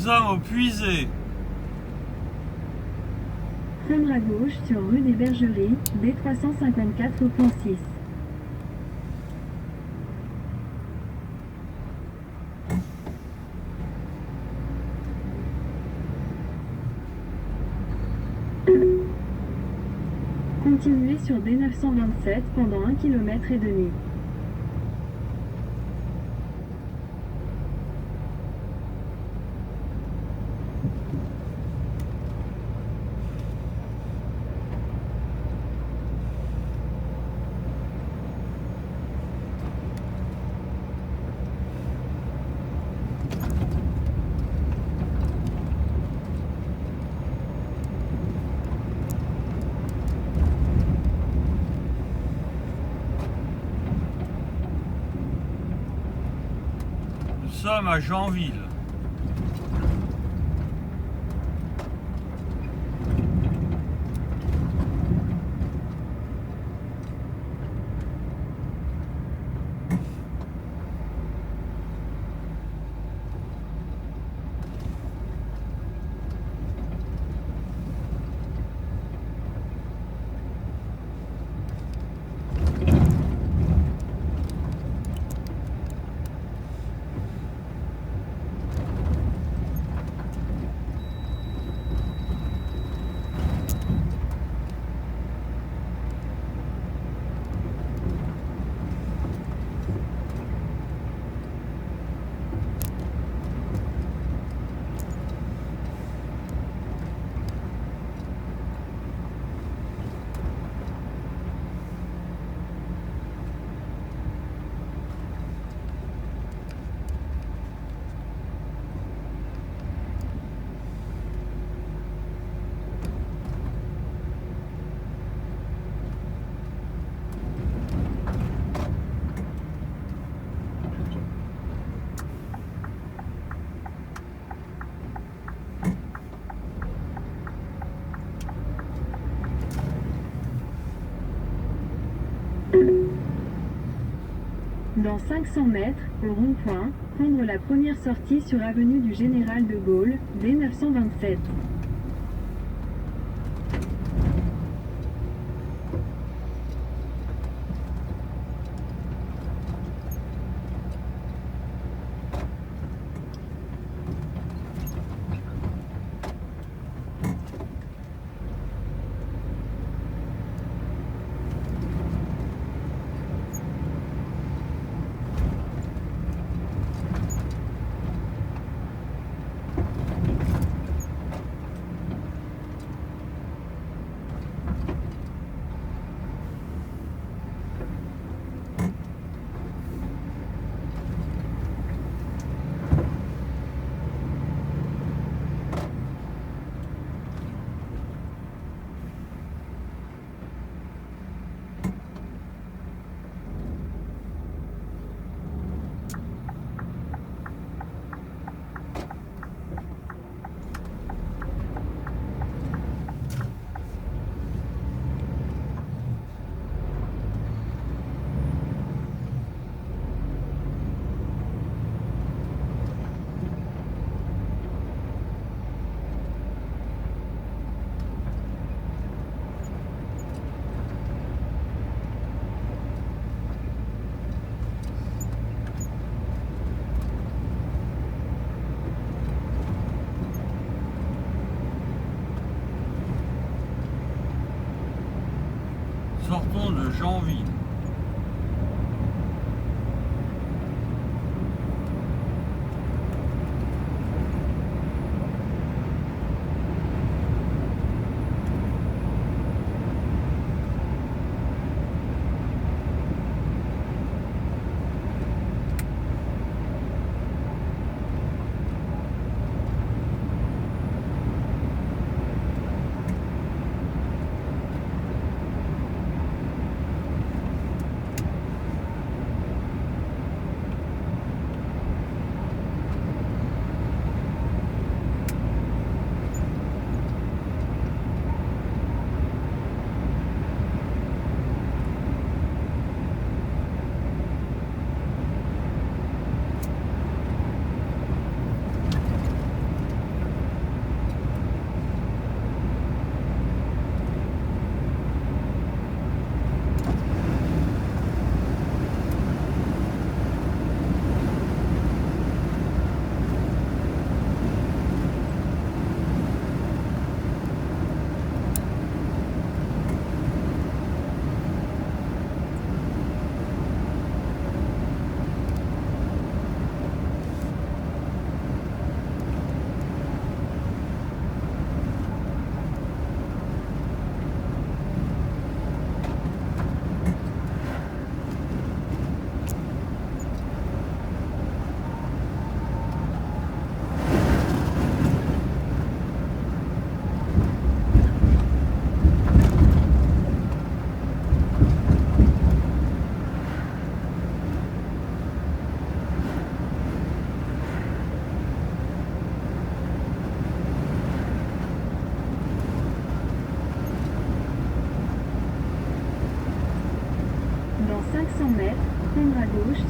sommes au Puisé. Prendre à gauche sur rue des Bergeries, D354.6. Continuez sur D927 pendant 1,5 km. Nous sommes à Janville. Dans 500 mètres, au rond-point, prendre la première sortie sur avenue du Général de Gaulle, D927. Sortons de Janville.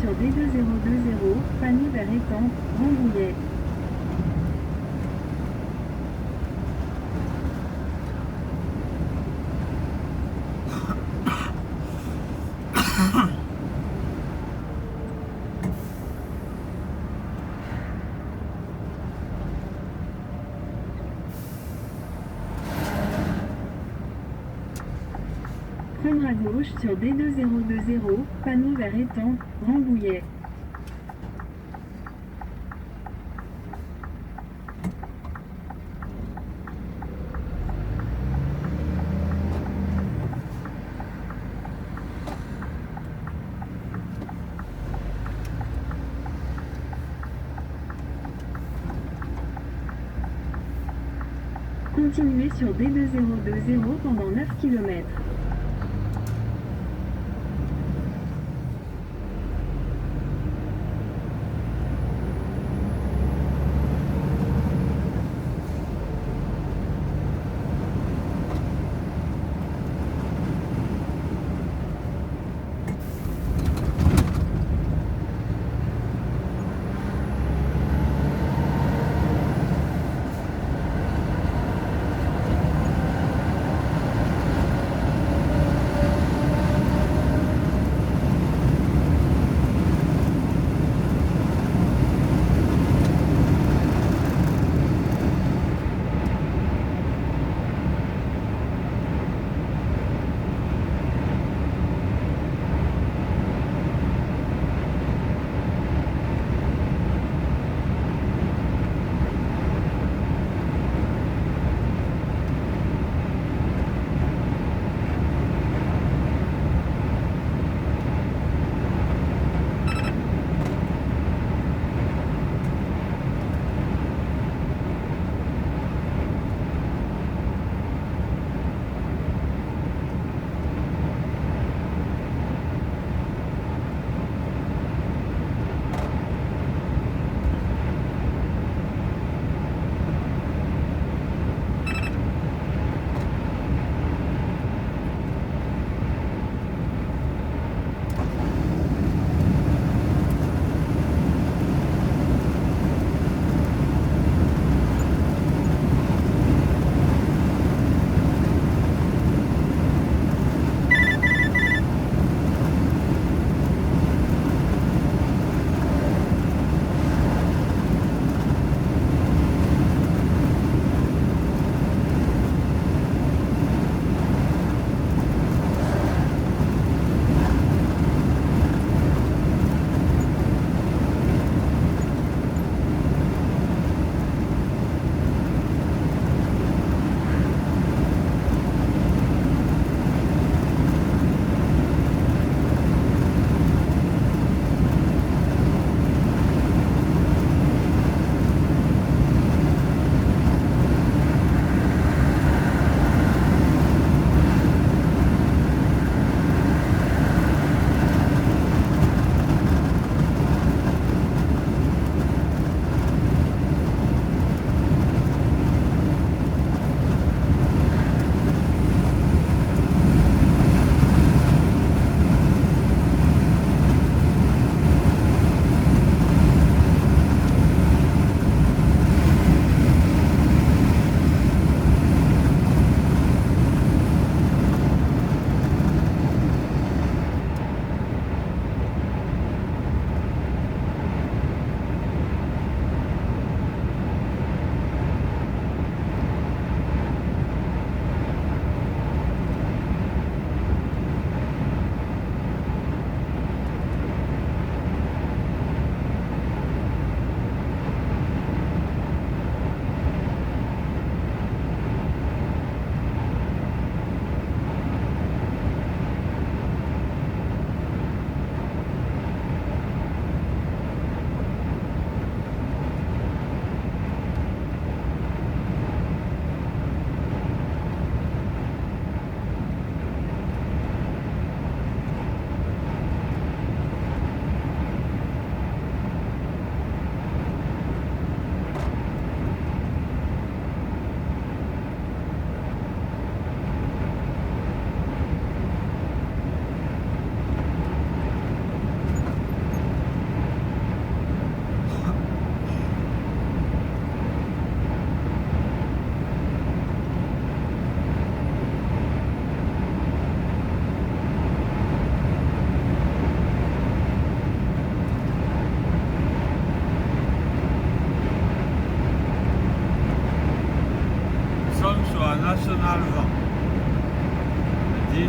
sur D2020, panneau vert étang, Rambouillet. Prendre à gauche sur D2020, panneau vert étang, Rambouillet. Continuez sur D2020 pendant 9 km. Général 20. Dès 2020.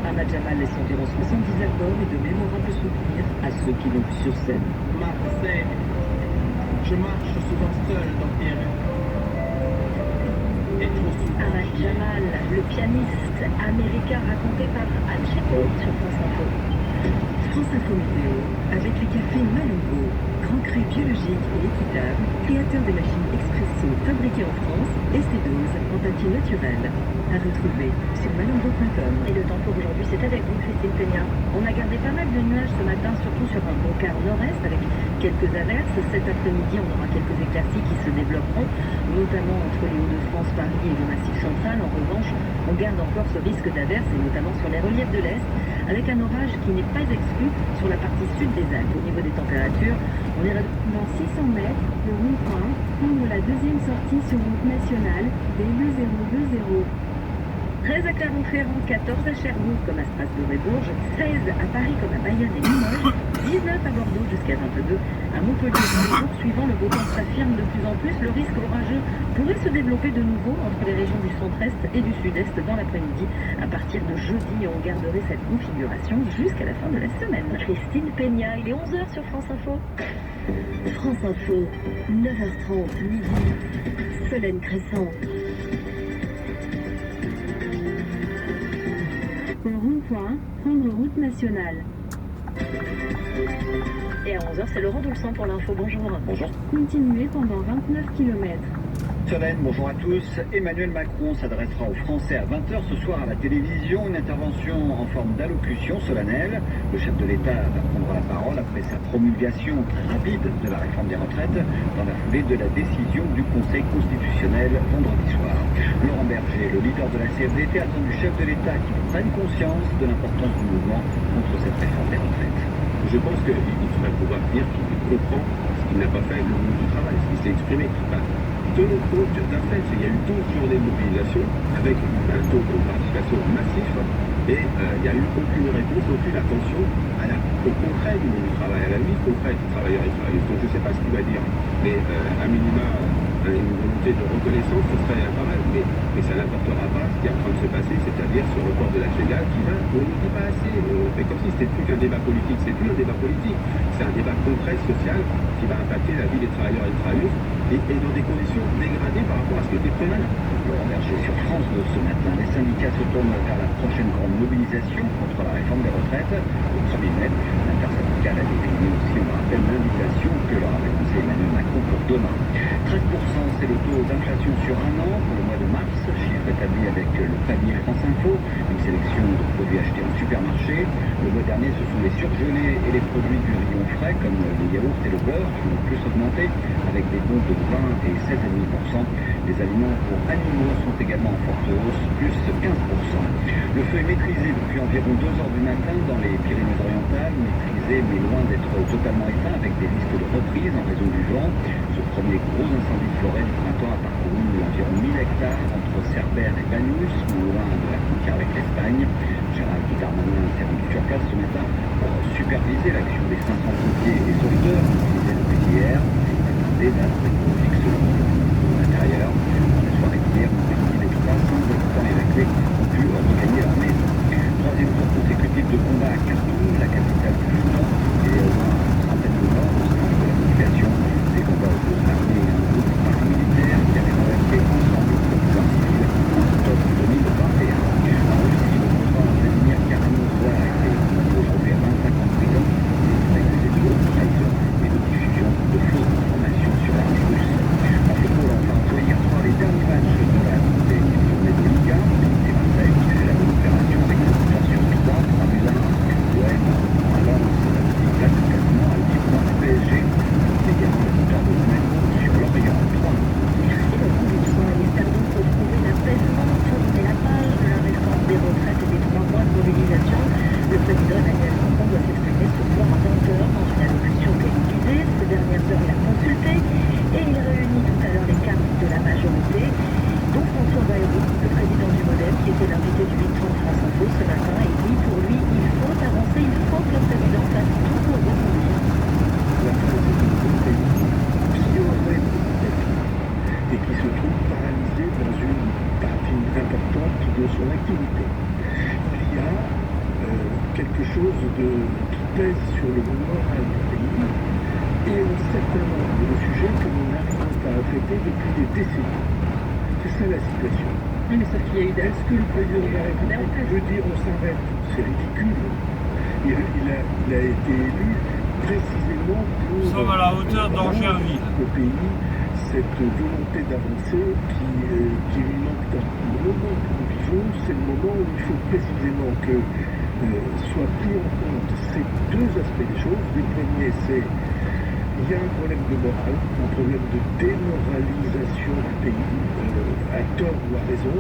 Ahmad Jamal laisse environ 70 albums et de mémorables souvenirs à ceux qui l'ont vu sur scène. Marseille, je marche souvent seul dans Pierre. Et trop souvent. Ahmad Jamal, le pianiste américain raconté par Anne Chepot sur France Info. France Info Météo, avec les cafés Malongo, grand cru biologique et équitable, créateur des machines expresso fabriquées en France et ses doses en papier naturel. À retrouver sur malongo.com. Et le temps pour aujourd'hui, c'est avec vous, Christine Peña. On a gardé pas mal de nuages ce matin, surtout sur un bon quart nord-est, avec quelques averses. Cet après-midi, on aura quelques éclaircies qui se développeront, notamment entre les Hauts-de-France, Paris et le Massif central. En revanche, on garde encore ce risque d'averses, et notamment sur les reliefs de l'Est, avec un orage qui n'est pas exclu sur la partie sud des Alpes. Au niveau des températures, on est Dans 600 mètres, le rond-point, prendre la deuxième sortie sur route nationale, DE 020. 13 à Clermont-Ferrand, 14 à Cherbourg comme à Strasbourg et Bourges, 16 à Paris comme à Bayonne et Limoges, 19 à Bordeaux jusqu'à 22 à Montpellier. Dans les jours suivants, le beau temps s'affirme de plus en plus. Le risque orageux pourrait se développer de nouveau entre les régions du centre-est et du sud-est dans l'après-midi. À partir de jeudi, on garderait cette configuration jusqu'à la fin de la semaine. Christine Peña, il est 11h sur France Info. France Info, 9h30, midi. Solène Crescent. Au rond-point, prendre route nationale. Et à 11h, c'est Laurent Doulsan pour l'info. Bonjour. Bonjour. Continuez pendant 29 km. Solène, bonjour à tous. Emmanuel Macron s'adressera aux Français à 20h ce soir à la télévision. Une intervention en forme d'allocution solennelle. Le chef de l'État va prendre la parole après sa promulgation rapide de la réforme des retraites dans la foulée de la décision du Conseil constitutionnel vendredi soir. Laurent Berger, le leader de la CFDT, attend du chef de l'État qu'il prenne conscience de l'importance du mouvement contre cette réforme des retraites. Je pense qu'il faudrait pouvoir dire qu'il comprend ce qu'il n'a pas fait le monde du travail, ce qu'il s'est exprimé. Tenons compte d'un fait, c'est qu'il y a eu 12 journées de mobilisation avec un taux de participation massif et il n'y a eu aucune réponse, aucune attention au concret du monde du travail, à la vie concrète des travailleurs et travailleuses. Donc je ne sais pas ce qu'il va dire, mais à minima, une volonté de reconnaissance, ce serait pas mal, mais ça n'apportera pas ce qui est en train de se passer, c'est-à-dire ce report de l'âge légal qui va, on ne dit pas assez, on fait comme si c'était plus qu'un débat politique, c'est plus un débat politique, c'est un débat concret, social, qui va impacter la vie des travailleurs et des travailleuses, et dans des conditions dégradées par rapport à ce qui était prévu. Laurent Berger sur France 2 ce matin. Les syndicats se tournent vers la prochaine grande mobilisation contre la réforme des retraites. Le 1er mai, l'intersyndicale a décliné aussi, on rappelle, l'invitation que leur avait lancée Emmanuel Macron pour demain. 13%, c'est le taux d'inflation sur un an pour le mois de mars, chiffre établi avec le panier France Info, une sélection de produits achetés en supermarché. Le mois dernier, ce sont les surgelés et les produits du rayon frais, comme les yaourts et le beurre, qui ont plus augmenté, avec des bons de 20 et 7,5%. Les aliments pour animaux sont également en forte hausse, plus 15%. Le feu est maîtrisé depuis environ 2 heures du matin dans les Pyrénées-Orientales, maîtrisé mais loin d'être totalement éteint, avec des risques de reprise en raison du vent. Ce premier gros incendie de forêt du printemps a parcouru environ 1000 hectares entre Cerbère et Banus, non loin de la frontière avec l'Espagne. Gérald Darmanin s'est rendu sur place ce matin pour superviser l'action des 500 pompiers et sauveteurs mobilisés depuis hier. Des dates météorologiques selon l'intérieur. Dans la soirée d'hier, une partie des 300 habitants évacués ont pu regagner leur maison. Troisième jour consécutif de combat à Khartoum, la capitale du Soudan, et au moins une centaine de morts au sein de la population. Des combats opposent l'armée et un groupe paramilitaire qui avait renversé ensemble le pouvoir civil en octobre 2021. En Russie, le président Vladimir Kara-Murza a été condamné aujourd'hui à 25 ans de prison. Il est accusé de haute trahison et de diffusion de fausses informations sur l'armée russe. réalisé dans une partie importante de son activité. Il y a quelque chose qui pèse sur le moral du pays et un certain nombre de sujets que nous n'arrivons pas à traiter depuis des décennies. C'est ça la situation. Oui, mais sauf qu'il y a eu des... Est-ce que le président de la République veut dire on s'arrête? C'est ridicule. Il a été élu précisément pour... Nous sommes à la hauteur d'Angerville. Le pays, cette volonté d'avancer qui lui manque tant. Le moment que nous vivons, c'est le moment où il faut précisément que soit pris en compte ces deux aspects des choses. Le premier, c'est il y a un problème de morale, un problème de démoralisation du pays, à tort ou à raison.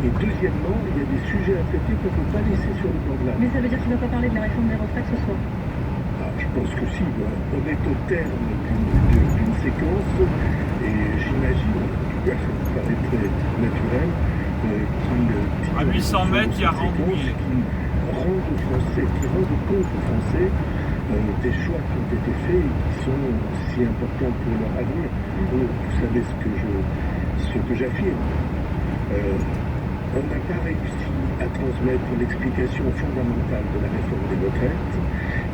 Et deuxièmement, il y a des sujets à traiter qu'on ne peut pas laisser sur le plan de l'âme. Mais ça veut dire qu'il ne va pas parler de la réforme des retraites ce soir? Je pense que si, on est au terme d'une séquence et j'imagine, en tout cas ça me paraît très naturel, qu'il à 800 mètres, il y a Rambouillet. Qui rendent aux Français, qui rendent compte aux Français des choix qui ont été faits et qui sont si importants pour leur avenir. Vous savez ce que j'affirme. On n'a pas réussi à transmettre l'explication fondamentale de la réforme des retraites.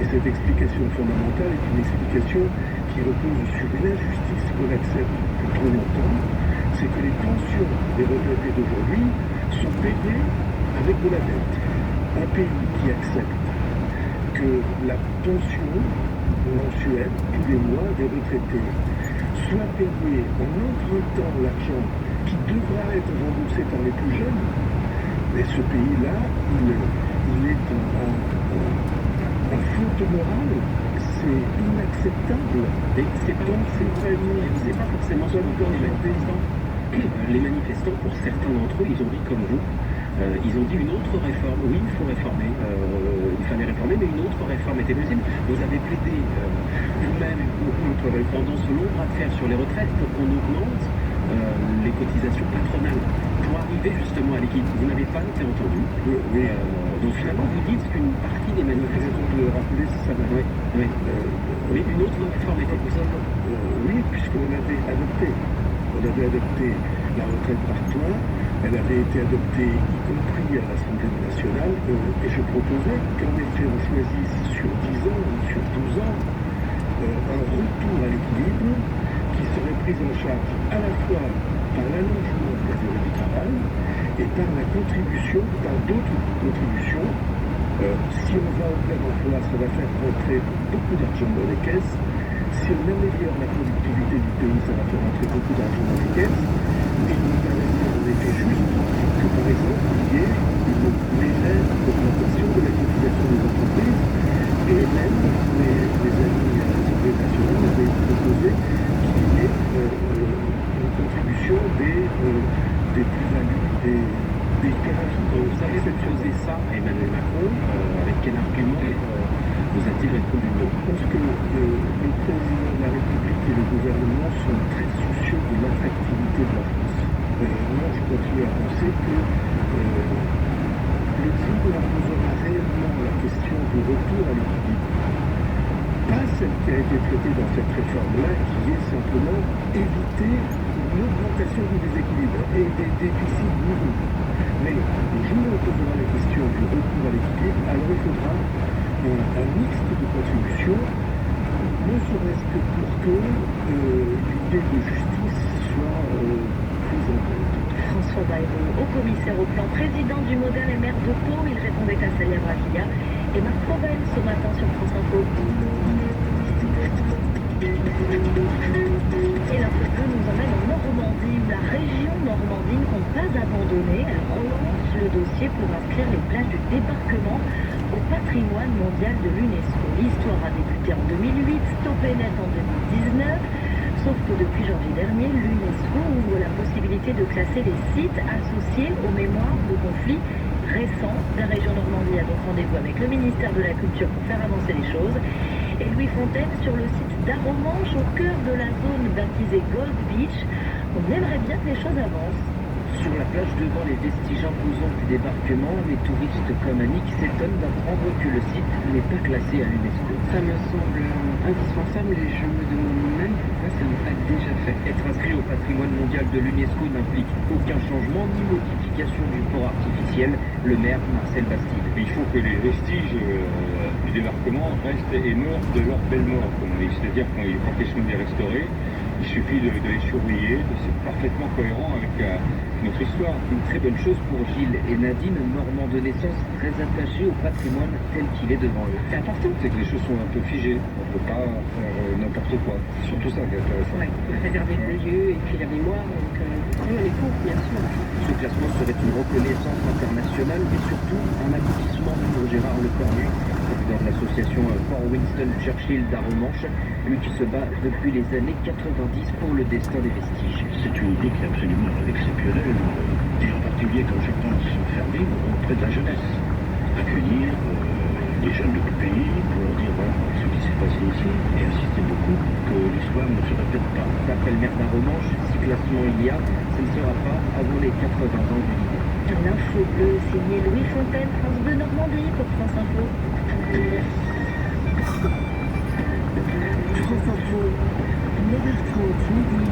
Et cette explication fondamentale est une explication qui repose sur une injustice qu'on accepte depuis trop longtemps. C'est que les pensions des retraités d'aujourd'hui sont payées avec de la dette. Un pays qui accepte que la pension mensuelle, tous les mois, des retraités soit payée en empruntant l'argent qui devra être remboursé par les plus jeunes, mais ce pays-là, il est en faute morale, c'est inacceptable. Et c'est pas forcément ce que les manifestants. Les manifestants, pour certains d'entre eux, ils ont dit comme vous. Ils ont dit une autre réforme. Oui, il faut réformer. Il fallait réformer, mais une autre réforme était possible. Vous avez plaidé vous-même pendant ce long bras de fer sur les retraites pour qu'on augmente les cotisations patronales pour arriver justement à l'équilibre. Vous n'avez pas été entendu. Donc finalement, vous dites qu'une partie des manifestants de rappeler ça. Oui, une autre réforme était possible. Oui, puisqu'on avait adopté. On avait adopté la retraite par points. Elle avait été adoptée, y compris à l'Assemblée nationale, et je proposais qu'en effet on choisisse sur 10 ans ou sur 12 ans un retour à l'équilibre qui serait pris en charge à la fois par l'allongement de la durée du travail et par la contribution, par d'autres contributions. Si on va au plein emploi, ça va faire rentrer beaucoup d'argent dans les caisses. Si on améliore la productivité du pays, ça va faire rentrer beaucoup d'argent dans les caisses. Et il nous paraissait en effet juste que, par exemple, il y ait une légère augmentation de la cotisation des entreprises. Et même les amis à l'Assemblée nationale avaient proposé qu'il y ait une contribution des plus-values, des gages. Vous avez proposé ça à Emmanuel Macron, avec quel argument vous a-t-il répondu non? Je pense que le président de la République et le gouvernement sont très soucieux de l'attractivité de la France. Moi, je continue à penser que le tribunal posera réellement la question du retour à l'équilibre. Pas celle qui a été traitée dans cette réforme-là, qui est simplement éviter une augmentation du déséquilibre et des déficits nouveaux. Mais le jour où on posera la question du retour à l'équilibre, alors il faudra un mixte de contributions, ne serait-ce que pour que l'idée de justice soit prise en compte. François Bayrou, haut commissaire au plan, président du Modène et maire de Pau, il répondait à Célia Bravilla et Marc Fauvel ce matin sur France Info. Et l'info nous emmène en Normandie, où la région Normandie ne compte pas abandonner. Elle relance le dossier pour inscrire les plages du débarquement au patrimoine mondial de l'UNESCO. L'histoire a débuté en 2008, stoppé net en 2019. Sauf que depuis janvier dernier, l'UNESCO ouvre la possibilité de classer les sites associés aux mémoires de conflits récents. La région Normandie a donc rendez-vous avec le ministère de la Culture pour faire avancer les choses. Et Louis Fontaine, sur le site d'Aromanche, au cœur de la zone baptisée Gold Beach, on aimerait bien que les choses avancent. Sur la plage devant les vestiges imposants du débarquement, les touristes comme Annick s'étonnent d'apprendre que le site n'est pas classé à l'UNESCO. Ça me semble indispensable et je me demande même pourquoi ça n'est a déjà fait. Être inscrit au patrimoine mondial de l'UNESCO n'implique aucun changement ni modification du port artificiel. Le maire Marcel Bastide. Il faut que les vestiges du débarquement restent et meurent de leur belle mort, comme on dit. C'est-à-dire quand ils sont bien restaurés, il suffit de les surveiller, c'est parfaitement cohérent avec notre histoire. Une très bonne chose pour Gilles et Nadine, normands de naissance, très attachés au patrimoine tel qu'il est devant eux. C'est important, c'est que les choses sont un peu figées. On ne peut pas faire n'importe quoi. C'est surtout ça qui est intéressant. Ouais, préserver les lieux et puis la mémoire, donc les cours, bien sûr. Ce classement serait une reconnaissance internationale et surtout un aboutissement pour Gérard Lecornu, président de l'association Fort Winston Churchill d'Arromanches, lui qui se bat depuis les années 90 pour le destin des vestiges. C'est une idée qui est absolument exceptionnelle, et en particulier quand je pense faire vivre auprès de la jeunesse, accueillir les jeunes de tout le pays pour leur dire voilà ce qui s'est passé ici et insister beaucoup que l'histoire ne se répète pas. D'après le maire d'Arromanches, si classement il y a, ce ne sera pas avant les 80 ans du livre. L'info bleue, signé Louis Fontaine, France Bleu Normandie pour France Info. France Info, 9h30 midi,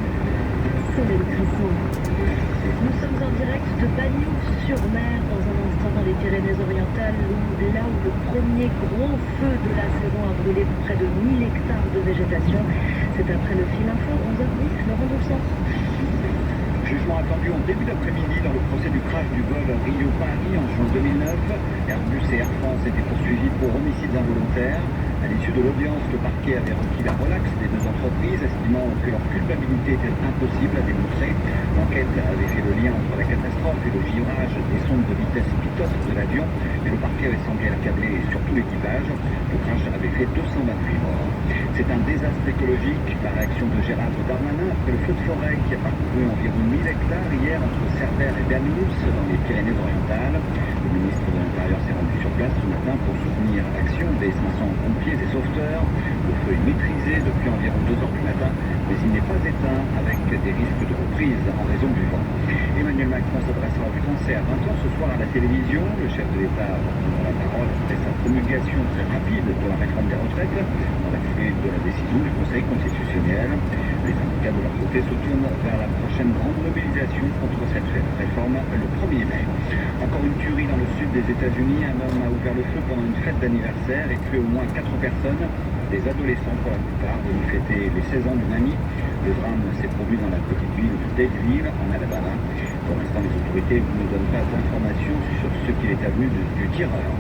Solène Cresson. Nous sommes en direct de Bagnoul-sur-Mer dans un instant dans les Pyrénées-Orientales, là où le premier gros feu de la saison a brûlé près de 1000 hectares de végétation. C'est après le fil info, 11h10, Laurent Doursan. Jugement attendu en début d'après-midi dans le procès du crash du vol Rio-Paris en juin 2009. Airbus et Air France étaient poursuivis pour homicides involontaires. À l'issue de l'audience, le parquet avait requis la relaxe des deux entreprises, estimant que leur culpabilité était impossible à démontrer. L'enquête avait fait le lien entre la catastrophe et le virage des sondes de vitesse pilote de l'avion, mais le parquet avait semblé accabler surtout l'équipage. Le crash avait fait 228 morts. C'est un désastre écologique, la réaction de Gérald Darmanin après le feu de forêt qui a parcouru environ 1000 hectares hier entre Cerbère et Bernouls dans les Pyrénées-Orientales. Le ministre de l'Intérieur s'est rendu sur place ce matin pour soutenir l'action des 500 pompiers et sauveteurs. Le feu est maîtrisé depuis environ 2 heures du matin, mais il n'est pas éteint avec des risques de reprise en raison du vent. Emmanuel Macron s'adressera aux Français à 20h ce soir à la télévision. Le chef de l'État prendra la parole après sa promulgation très rapide de la réforme des retraites dans la foulée de la décision du Conseil constitutionnel. Les syndicats de leur côté se tournent vers la prochaine grande mobilisation contre cette réforme le 1er mai. Encore une tuerie dans le sud des États-Unis. Un homme a ouvert le feu pendant une fête d'anniversaire et tué au moins 4 personnes, des adolescents pour la plupart, venus fêter les 16 ans d'une amie. Le drame s'est produit dans la petite ville de Dadeville, en Alabama. Pour l'instant, les autorités ne donnent pas d'informations sur ce qu'il est advenu du tireur.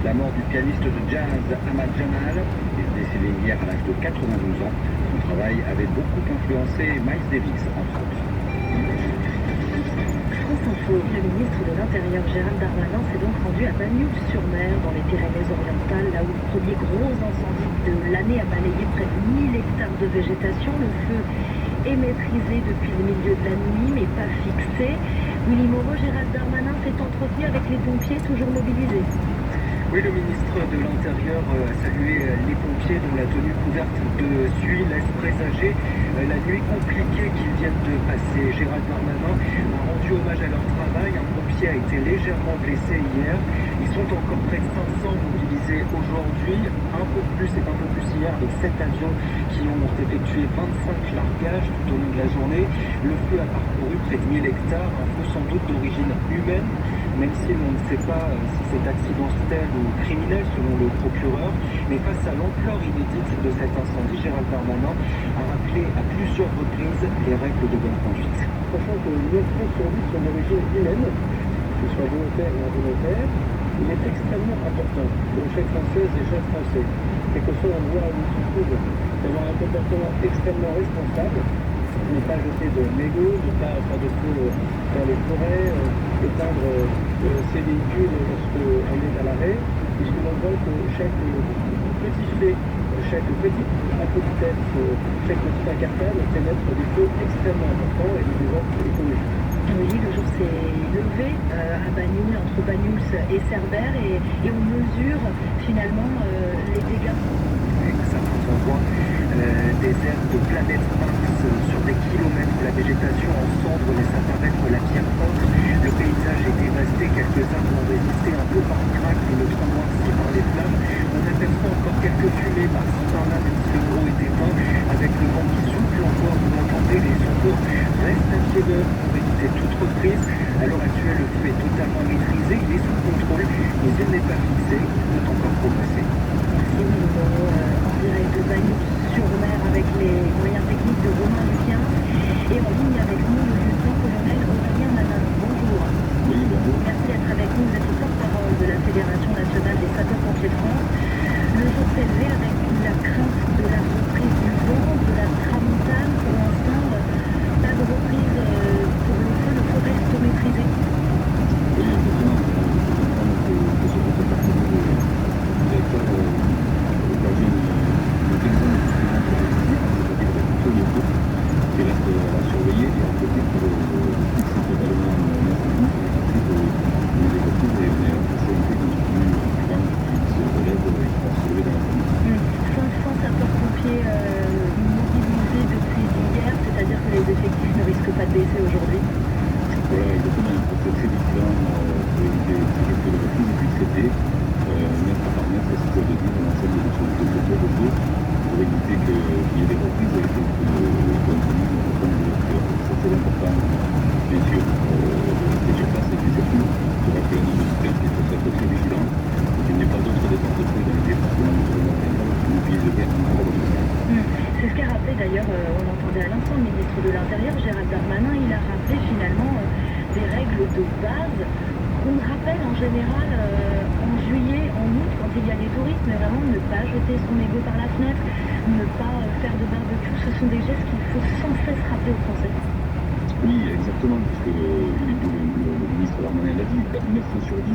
La mort du pianiste de jazz Ahmad Jamal est décédé hier à l'âge de 92 ans. Son travail avait beaucoup influencé Miles Davis, entre autres. France Info, le ministre de l'Intérieur Gérald Darmanin s'est donc rendu à Bagnoul-sur-Mer dans les Pyrénées-Orientales, là où le premier gros incendie de l'année a balayé près de 1000 hectares de végétation. Le feu est maîtrisé depuis le milieu de la nuit, mais pas fixé. Willy Moreau, Gérald Darmanin s'est entretenu avec les pompiers toujours mobilisés. Oui, le ministre de l'Intérieur a salué les pompiers dont la tenue couverte de suie laisse présager la nuit compliquée qu'ils viennent de passer. Gérald Darmanin a rendu hommage à leur travail. Un pompier a été légèrement blessé hier. Ils sont encore près de 500 mobilisés aujourd'hui, un peu plus hier, avec 7 avions qui ont effectué 25 largages tout au long de la journée. Le feu a parcouru près de 1000 hectares, un feu sans doute d'origine humaine, même si l'on ne sait pas si c'est accidentel ou criminel selon le procureur. Mais face à l'ampleur inédite de cet incendie, Gérald Darmanin a rappelé à plusieurs reprises les règles de bonne conduite. Sachant que 9 faits sur 10 sont d'origine humaine, que ce soit volontaire ou involontaire, il est extrêmement important pour chaque Française et chaque Français, quel que soit l'endroit où il se trouve, d'avoir un comportement extrêmement responsable, ne pas jeter de mégots, ne pas faire de feu dans les forêts, éteindre ses véhicules lorsqu'on est à l'arrêt, puisque l'on voit que chaque petit fait, chaque petite impolitesse, chaque petit incartade fait naître des feux extrêmement importants et des désastres écologiques. Oui, le jour s'est levé à Bagnoul, entre Bagnoul et Cerbère, et on mesure finalement les dégâts. On voit des aires de planètes Mars sur des kilomètres. La végétation en cendres laisse apparaître la pierre ocre. Le paysage est dévasté. Quelques arbres ont résisté un peu par craque, le tronc noirci par les flammes. On aperçoit encore quelques fumées par-ci par-là, même si le gros est éteint, avec le vent qui souffle encore. reprises. À l'heure actuelle, le feu est totalement maîtrisé, il est sous contrôle, mais il n'est pas fixé, il peut encore progresser. Merci Willy Moreau, en direct de Bagnols-sur-Mer avec les moyens techniques de Romain Lucien. Et en ligne avec nous, le lieutenant-colonel Aurélien Manin. Bonjour. Oui, bonjour. Merci d'être avec nous. Vous êtes le porte-parole de la Fédération nationale des sapeurs-pompiers de France. Le jour s'est levé avec la crainte de la reprise du vent, de la tramontane. Pour l'instant, pas de reprise pour le feu. Le feu reste maîtrisé. Oui, exactement. Que ce soit partie du directeur d'agir une quinzaine de c'est-à-dire de tout le groupe qui reste à surveiller et à côté pour fixer totalement l'incendie et les retrouve et on est à la possibilité d'une tenue grande qui se relève et qui va se lever dans l'incendie. 500 sapeurs-pompiers mobilisés depuis hier, c'est-à-dire que les effectifs ne risquent pas de baisser aujourd'hui. Voilà, exactement. Il faut être très vigilant pour éviter ces risques de reprise et puis traiter mètre par mètre, si je peux dire, l'ensemble de ce réseau pour éviter qu'il y ait des reprises et que le contenu ne reprenne de l'ouverture. C'est très important, bien sûr, de rester sur place et puis surtout de rappeler à nos auditeurs qu'il faut être très vigilant et qu'il n'y ait pas d'autres départs de feu dans les départements de l'intérieur qui mobilisent bien encore le feu. C'est ce qu'a rappelé d'ailleurs, on entendait à l'instant le ministre de l'Intérieur, Gérald Darmanin. Il a rappelé finalement des règles de base qu'on rappelle en général en juillet, en août, quand il y a des touristes, mais vraiment ne pas jeter son mégot par la fenêtre, ne pas faire de barbecue. Ce sont des gestes qu'il faut sans cesse rappeler aux Français. Oui, exactement, puisque le ministre Darmanin l'a dit, 9 sur 10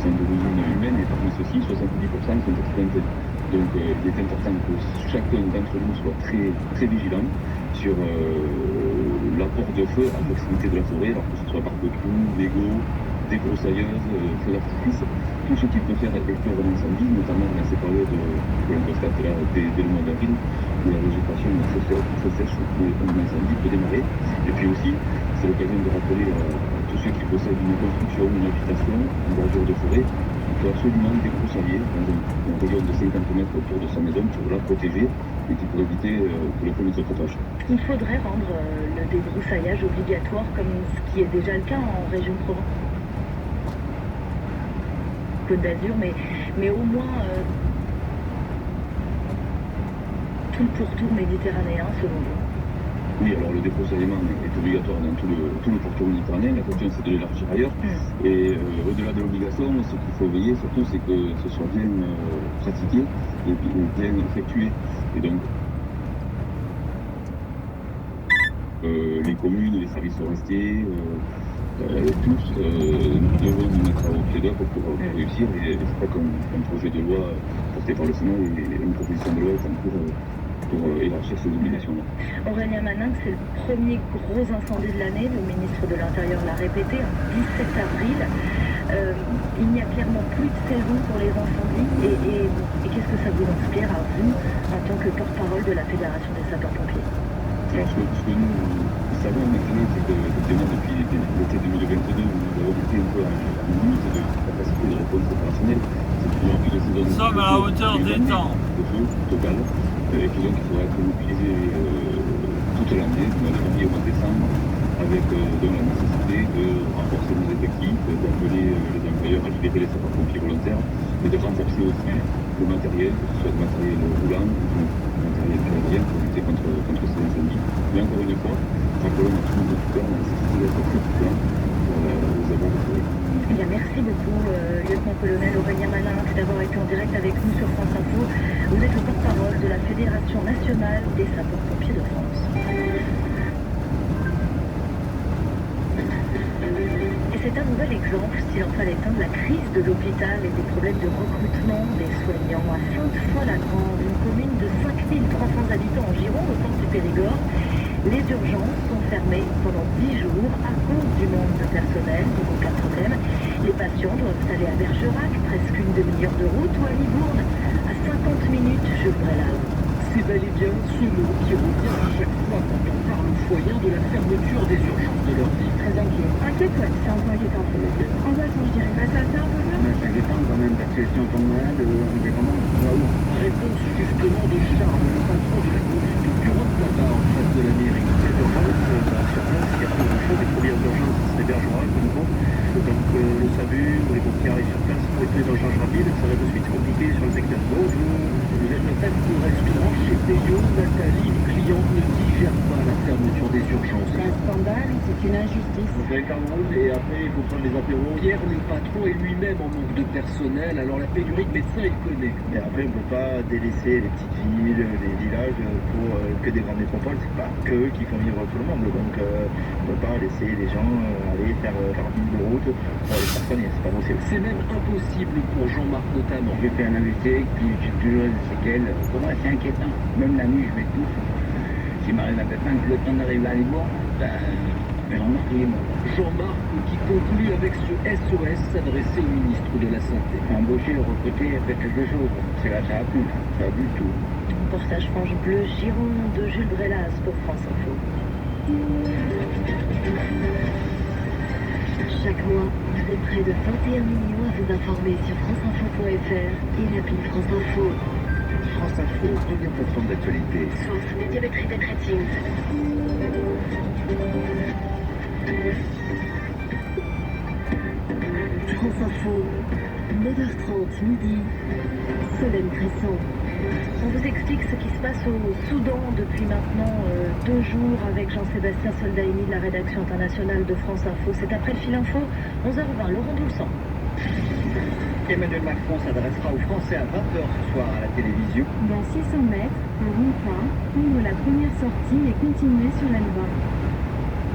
sont d'origine humaine et parmi ceux-ci, 70% sont accidentés. Donc il est important que chacun d'entre nous soit très, très vigilant sur l'apport de feu à proximité de la forêt, alors que ce soit barbecue, Lego, débroussailleuse, feu d'artifice, tout ce qui peut faire éclore un incendie, notamment dans ces périodes que l'on constate là dès le mois d'avril, où la végétation est très sèche, où l'incendie peut démarrer. Et puis aussi, c'est l'occasion de rappeler à tous ceux qui possèdent une construction, une habitation, une bordure de forêt, il faut absolument débroussailler dans une région de 50 mètres autour de sa maison pour la protéger et pour éviter que le feu ne se propage. Il faudrait rendre le débroussaillage obligatoire comme ce qui est déjà le cas en région Provence. Côte d'Azur, mais au moins tout le pourtour méditerranéen selon vous. Oui, alors le débroussaillement est obligatoire dans tout le pourtour méditerranéen. La question c'est de l'élargir ailleurs. Et au-delà de l'obligation, ce qu'il faut veiller surtout, c'est que ce soit bien pratiqué et bien effectué. Et donc, les communes, les services forestiers, tous, nous devons nous mettre au pied d'œuvre pour réussir. Et c'est pas comme un projet de loi porté par le Sénat et une proposition de loi est en cours pour élargir ces obligations-là. Aurélien Manin, c'est le premier gros incendie de l'année. Le ministre de l'Intérieur l'a répété, 17 avril. Il n'y a clairement plus de saison pour les incendies. Et qu'est-ce que ça vous inspire à vous, en tant que porte-parole de la Fédération des sapeurs-pompiers? Alors, ce que nous savons maintenant, c'est que effectivement, depuis l'été 2022, nous avons été un peu à la limite de capacité de réponse opérationnelle. C'est plus en plus de saison. Nous sommes à la hauteur des temps. De feu total. Et puis donc, il faudra être mobilisé toute l'année, du mois de janvier au mois de décembre, avec donc la nécessité de renforcer nos effectifs, d'appeler les employeurs à libérer les sapeurs-pompiers volontaires, et de renforcer aussi le matériel, que ce soit du matériel roulant ou du matériel aérien pour lutter contre ces incendies. Mais encore une fois, rappelons à tous nos auditeurs la nécessité d'être très vigilant aux abords de forêt. Merci beaucoup, lieutenant-colonel Aurélien Manin, d'avoir été en direct avec nous sur France Info. Vous êtes le porte-parole de la Fédération nationale des sapeurs-pompiers de France. Et c'est un nouvel exemple, s'il en fallait un, de la crise de l'hôpital et des problèmes de recrutement des soignants. À Sainte-Foy-la-Grande, une commune de 5300 habitants en Gironde, au centre du Périgord, les urgences sont fermées pendant 10 jours à cause du manque de personnel, niveau 4e. Les patients doivent aller à Bergerac, presque une demi-heure de route, ou à Libourne, à 50 minutes, je voudrais là. C'est bel et bien ce mot qui revient à chaque fois quand on parle aux foyers de la fermeture des urgences de leur vie. Très inquiet. Inquiète, ouais, c'est un peu inquiétant. Angoissant, je dirais. Bah, ça fait un peu peur. Ça dépend quand même, parce que si on tombe malade, on dépend. Réponse justement de Charles, le patron de la conduite du bureau de tabac, en fait. de la mairie d'urgence. Sur place, il y a pas grand-chose. Les premières urgences, c'est l'hébergement, évidemment. Donc le SAMU ou les pompiers arrivent sur place pour les urgences rapides. Ça va de suite compliqué sur le secteur. Bonjour, vous êtes peut-être au restaurant chez Peyo. Nathalie, les clients ne digèrent pas la fermeture des urgences. C'est un scandale, c'est une injustice. Vous faites un roule et après il faut prendre des apéros. Pierre, le patron, est lui-même en manque de personnel, alors la pénurie de médecins, il connaît. Et après, on ne peut pas délaisser les petites villes, les villages pour que des grandes métropoles. C'est pas que eux qui font vivre tout le monde. Donc, on ne peut pas laisser les gens aller faire 40 minutes de route pour aller faire soigner. C'est pas possible. C'est même impossible pour Jean-Marc notamment. J'ai fait un AVC, puis j'ai toujours des séquelles. Pour moi, c'est inquiétant. Même la nuit, je m'étouffe. S'il m'arrive un pépin, le temps d'arriver à Libourne, Jean-Marc, il est mort. Jean-Marc qui conclut avec ce SOS s'adresser au ministre de la Santé. Embaucher, recruter, faire quelque chose. C'est là, ça a plus. Ça a plus tout. Reportage France Bleu, Giron de Jules Brelas pour France Info. Chaque mois, vous êtes près de 21 millions à vous informer sur franceinfo.fr et l'appli France Info. France Info, première plateforme d'actualité. Source médiamétrie des ratings. France Info, 9h30 midi, Solène Cresson. On vous explique ce qui se passe au Soudan depuis maintenant 2 jours avec Jean-Sébastien Soldaini de la rédaction internationale de France Info. C'est après le fil info, 11h20, Laurent Doulsan. Emmanuel Macron s'adressera aux Français à 20h ce soir à la télévision. Dans 600 mètres, un rond-point, prendre la première sortie et continuer sur N20.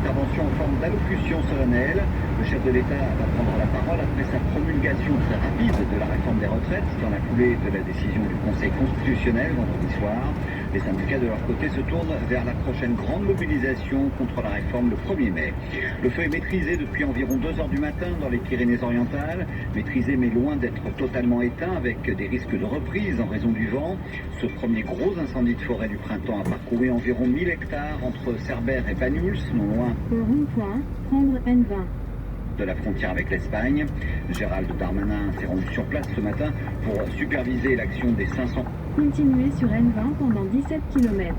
Intervention en forme d'allocution solennelle. Le chef de l'État va prendre la parole après sa promulgation très rapide de la réforme des retraites dans la foulée de la décision du Conseil constitutionnel vendredi soir. Les syndicats de leur côté se tournent vers la prochaine grande mobilisation contre la réforme le 1er mai. Le feu est maîtrisé depuis environ 2 heures du matin dans les Pyrénées-Orientales. Maîtrisé mais loin d'être totalement éteint avec des risques de reprise en raison du vent. Ce premier gros incendie de forêt du printemps a parcouru environ 1000 hectares entre Cerbère et Banyuls, non loin Au rond-point, prendre N20. de la frontière avec l'Espagne. Gérald Darmanin s'est rendu sur place ce matin pour superviser l'action des 500 Continuer sur N20 pendant 17 km.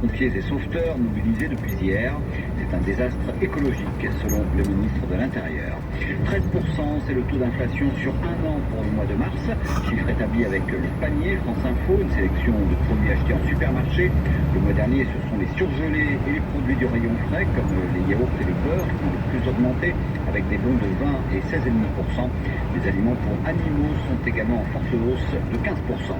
pompiers et sauveteurs mobilisés depuis hier. C'est un désastre écologique, selon le ministre de l'Intérieur. 13%, c'est le taux d'inflation sur 1 an pour le mois de mars. Chiffre établi avec le panier France Info, une sélection de produits achetés en supermarché. Le mois dernier, ce sont les surgelés et les produits du rayon frais, comme les yaourts et les beurres, qui ont le plus augmenté, avec des bons de 20 et 16,5%. Les aliments pour animaux sont également en forte hausse de 15%.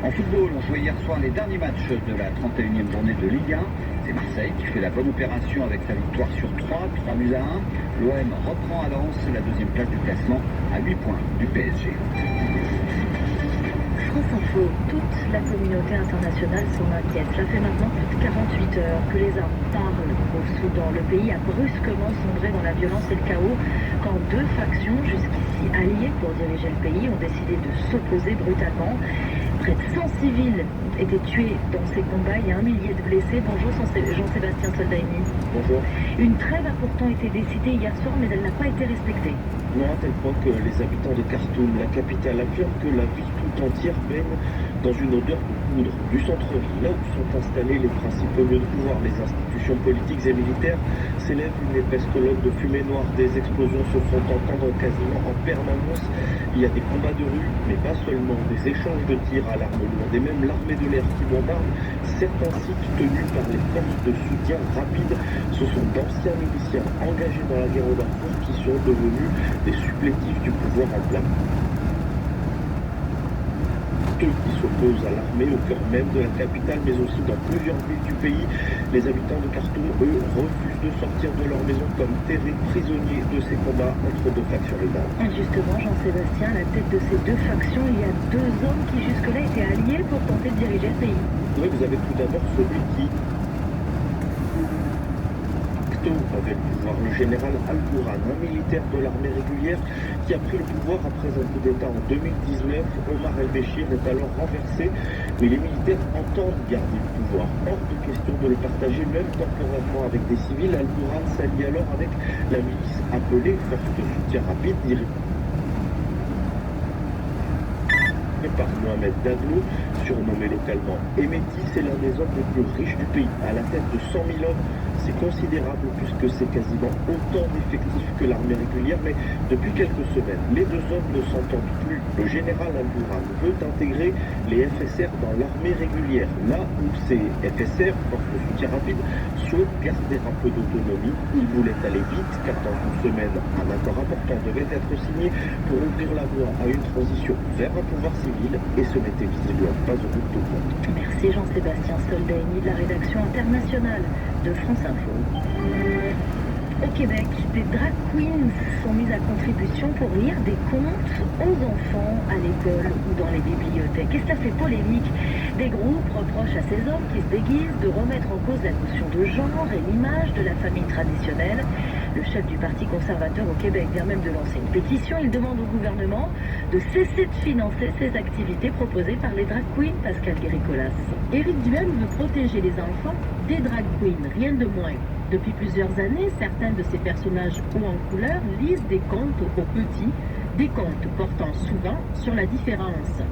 En football, on jouait hier soir les derniers matchs de la 31e journée de Ligue 1. C'est Marseille qui fait la bonne opération avec sa victoire sur 3 buts à 1. L'OM reprend à Lens la 2e place du classement à 8 points du PSG. France Info, toute la communauté internationale s'en inquiète. Cela fait maintenant plus de 48 heures que les armes parlent au Soudan. Le pays a brusquement sombré dans la violence et le chaos quand 2 factions, jusqu'ici alliées pour diriger le pays, ont décidé de s'opposer brutalement. Près de 100 civils étaient tués dans ces combats. Il y a 1 millier de blessés. Bonjour Jean-Sébastien Soldaini. Bonjour. Une trêve a pourtant été décidée hier soir, mais elle n'a pas été respectée. Non, à tel point que les habitants de Khartoum, la capitale, affirment que la ville tout entière baigne dans une odeur de poudre. Du centre-ville, là où sont installés les principaux lieux de pouvoir, les institutions politiques et militaires, s'élève une épaisse colonne de fumée noire. Des explosions se font entendre quasiment en permanence. Il y a des combats de rue, mais pas seulement. Des échanges de tirs à l'arme lourde et même l'armée de l'air qui bombarde certains sites tenus par les forces de soutien rapide. Ce sont d'anciens miliciens engagés dans la guerre au Darfour qui sont devenus des supplétifs du pouvoir en place. Ceux qui s'opposent à l'armée au cœur même de la capitale, mais aussi dans plusieurs villes du pays. Les habitants de Khartoum, eux, refusent de sortir de leur maison comme terrés prisonniers de ces combats entre 2 factions rivales. Justement, Jean-Sébastien, à la tête de ces 2 factions, il y a 2 hommes qui jusque-là étaient alliés pour tenter de diriger le pays. Oui, vous avez tout d'abord celui qui avait le pouvoir, le général Al-Bourhan, un militaire de l'armée régulière qui a pris le pouvoir après un coup d'État en 2019. Omar El-Béchir est alors renversé, mais les militaires entendent garder le pouvoir. Hors de question de le partager, même temporairement avec des civils. Al-Bourhan s'allie alors avec la milice appelée Force de soutien rapide, par Mohamed Daglo, surnommé localement Emeti. C'est l'un des hommes les plus riches du pays, à la tête de 100 000 hommes. C'est considérable puisque c'est quasiment autant d'effectifs que l'armée régulière, mais depuis quelques semaines, les deux hommes ne s'entendent plus. Le général Al-Bourhan veut intégrer les FSR dans l'armée régulière, là où ces FSR, forces de soutien rapide, souhaitent garder un peu d'autonomie. Ils voulaient aller vite, car dans une semaine, un accord important devait être signé pour ouvrir la voie à une transition vers un pouvoir civil, et ce n'était visiblement pas au bout de compte. Merci Jean-Sébastien Soldaini de la rédaction internationale de France Info. Au Québec, des drag queens sont mises à contribution pour lire des contes aux enfants à l'école ou dans les bibliothèques. Et ça fait polémique. Des groupes reprochent à ces hommes qui se déguisent de remettre en cause la notion de genre et l'image de la famille traditionnelle. Le chef du Parti conservateur au Québec vient même de lancer une pétition. Il demande au gouvernement de cesser de financer ces activités proposées par les drag queens. Pascal Guéricolas. Éric Duhem veut protéger les enfants des drag queens, rien de moins. Depuis plusieurs années, certains de ces personnages hauts en couleur lisent des contes aux petits, des contes portant souvent sur la différence.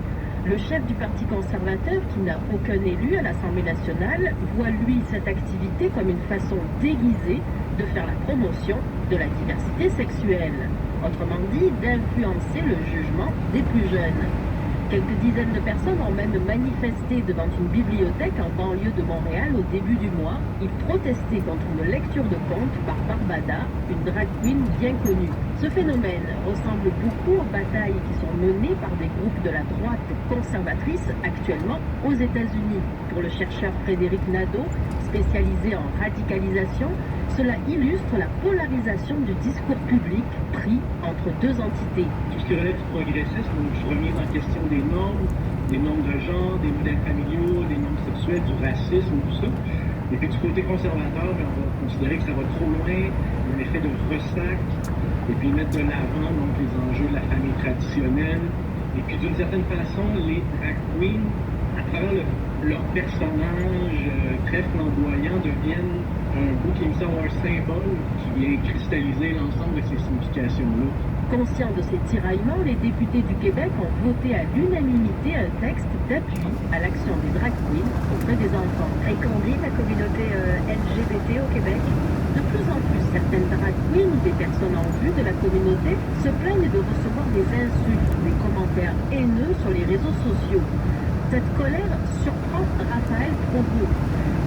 Le chef du Parti conservateur, qui n'a aucun élu à l'Assemblée nationale, voit lui cette activité comme une façon déguisée de faire la promotion de la diversité sexuelle. Autrement dit, d'influencer le jugement des plus jeunes. Quelques dizaines de personnes ont même manifesté devant une bibliothèque en banlieue de Montréal au début du mois. Ils protestaient contre une lecture de contes par Barbada, une drag queen bien connue. Ce phénomène ressemble beaucoup aux batailles qui sont menées par des groupes de la droite conservatrice actuellement aux États-Unis. Pour le chercheur Frédéric Nadeau, spécialisé en radicalisation, cela illustre la polarisation du discours public pris entre deux entités. Tout ce qui relève du progressisme, une remise en question des normes de genre, des modèles familiaux, des normes sexuelles, du racisme, tout ça. Et puis du côté conservateur, on va considérer que ça va trop loin, un effet de ressac, et puis mettre de l'avant donc les enjeux de la famille traditionnelle. Et puis d'une certaine façon, les drag queens, à travers leur personnage très flamboyant, deviennent un bouc émissaire ou un symbole qui vient cristalliser l'ensemble de ces significations-là. Conscients de ces tiraillements, les députés du Québec ont voté à l'unanimité un texte d'appui à l'action des drag queens auprès des enfants. Et qu'en dit la communauté LGBT au Québec? De plus en plus, certaines drag queens ou des personnes en vue de la communauté se plaignent de recevoir des insultes, des commentaires haineux sur les réseaux sociaux. Cette colère surprend Raphaël Provost.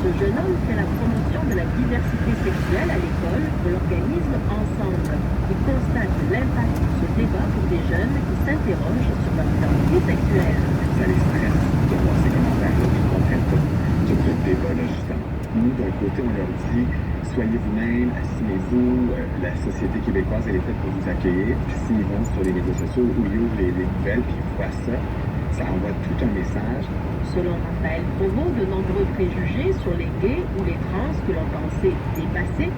Ce jeune homme fait la promotion de la diversité sexuelle à l'école de l'organisme Ensemble. Il constate l'impact de ce débat pour des jeunes qui s'interrogent sur leur identité sexuelle. Ça les stresse de voir ces commentaires-là, qui ne comprennent pas tout ce débat-là, justement. Nous, d'un côté, on leur dit soyez vous-même, assumez-vous, la société québécoise, elle est faite pour vous accueillir. Puis s'ils vont sur les réseaux sociaux où ils ouvrent les nouvelles, puis ils voient ça, ça envoie tout un message. Selon Raphaël Provost, de nombreux préjugés sur les gays ou les trans que l'on pensait dépassés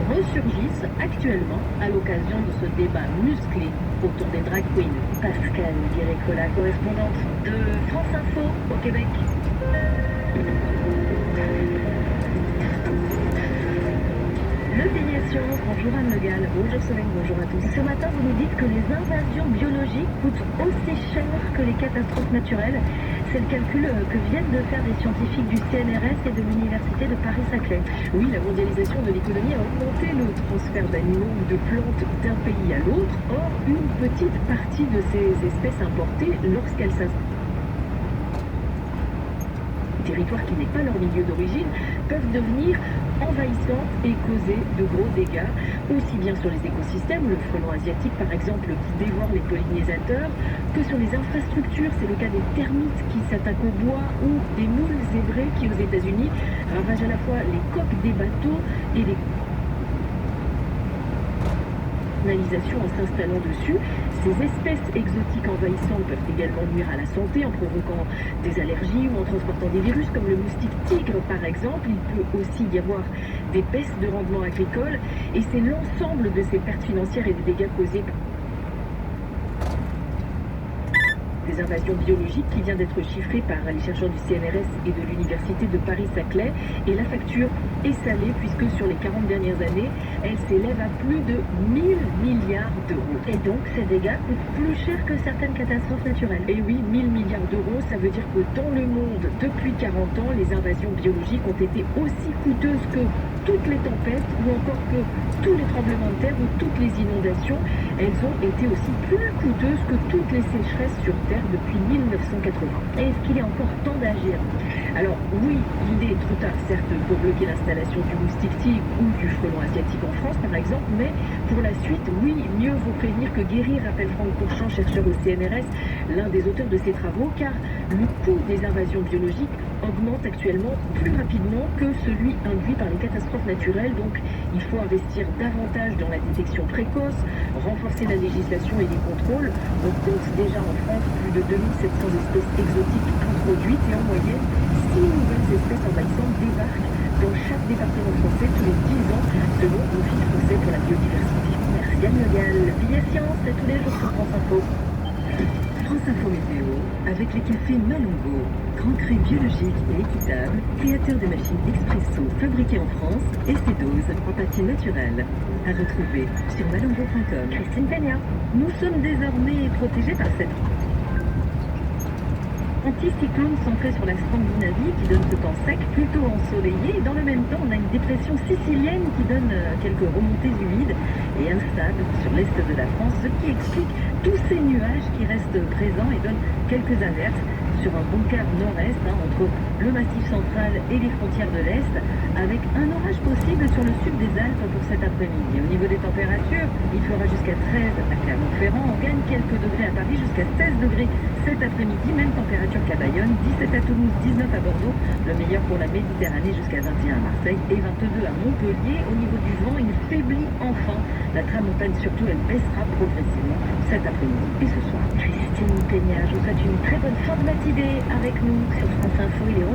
ressurgissent actuellement à l'occasion de ce débat musclé autour des drag queens. Pascal Guéricola, correspondante de France Info au Québec. Le pays est science, bonjour Anne Le Gall. Bonjour Solène, bonjour à tous. Ce matin, vous nous dites que les invasions biologiques coûtent aussi cher que les catastrophes naturelles. C'est le calcul que viennent de faire des scientifiques du CNRS et de l'Université de Paris-Saclay. Oui, la mondialisation de l'économie a augmenté le transfert d'animaux ou de plantes d'un pays à l'autre. Or, une petite partie de ces espèces importées, lorsqu'elles s'installent territoire qui n'est pas leur milieu d'origine, peuvent devenir envahissantes et causer de gros dégâts, aussi bien sur les écosystèmes, le frelon asiatique par exemple qui dévore les pollinisateurs, que sur les infrastructures. C'est le cas des termites qui s'attaquent au bois ou des moules zébrés qui aux États-Unis ravagent à la fois les coques des bateaux et les en s'installant dessus. Ces espèces exotiques envahissantes peuvent également nuire à la santé en provoquant des allergies ou en transportant des virus comme le moustique tigre par exemple. Il peut aussi y avoir des baisses de rendement agricole et c'est l'ensemble de ces pertes financières et des dégâts causés des invasions biologiques qui vient d'être chiffrée par les chercheurs du CNRS et de l'Université de Paris-Saclay. Et la facture est salée puisque sur les 40 dernières années, elle s'élève à plus de 1000 milliards d'euros. Et donc, ces dégâts coûtent plus cher que certaines catastrophes naturelles. Et oui, 1000 milliards d'euros, ça veut dire que dans le monde, depuis 40 ans, les invasions biologiques ont été aussi coûteuses que toutes les tempêtes ou encore que tous les tremblements de terre ou toutes les inondations. Elles ont été aussi plus coûteuses que toutes les sécheresses sur Terre depuis 1980. Et est-ce qu'il est encore temps d'agir? Alors oui, il est trop tard certes pour bloquer l'installation du moustique tigre ou du frelon asiatique en France par exemple, mais pour la suite, oui, mieux vaut prévenir que guérir, rappelle Franck Courchamp, chercheur au CNRS, l'un des auteurs de ces travaux, car le coût des invasions biologiques augmente actuellement plus rapidement que celui induit par les catastrophes naturelles. Donc il faut investir davantage dans la détection précoce, renforcer la législation et les contrôles. On compte déjà en France plus de 2700 espèces exotiques introduites et en moyenne 6 nouvelles espèces envahissantes débarquent dans chaque département français tous les 10 ans selon l'Office français pour la biodiversité. Merci Anne Le Gall. Billet Science, c'est tous les jours sur France Info. France Info Météo, avec les cafés Malongo, grand cru biologique et équitable, créateur de machines expresso fabriquées en France et ses doses en pâtis naturel. À retrouver sur malongo.com. Christine Peña. Nous sommes désormais protégés par cette anticyclone centré sur la Scandinavie qui donne ce temps sec, plutôt ensoleillé. Et dans le même temps, on a une dépression sicilienne qui donne quelques remontées humides et instables sur l'est de la France, ce qui explique tous ces nuages qui restent présents et donnent quelques alertes sur un bon quart nord-est entre le massif central et les frontières de l'Est, avec un orage possible sur le sud des Alpes pour cet après-midi. Au niveau des températures, il fera jusqu'à 13 à Clermont-Ferrand, on gagne quelques degrés à Paris, jusqu'à 16 degrés cet après-midi, même température qu'à Bayonne, 17 à Toulouse, 19 à Bordeaux, le meilleur pour la Méditerranée jusqu'à 21 à Marseille et 22 à Montpellier. Au niveau du vent, il faiblit enfin. La tramontane surtout, elle baissera progressivement cet après-midi et ce soir. Christine Peña, je vous souhaite une très bonne fin de matinée avec nous sur France Info, il est 11h30.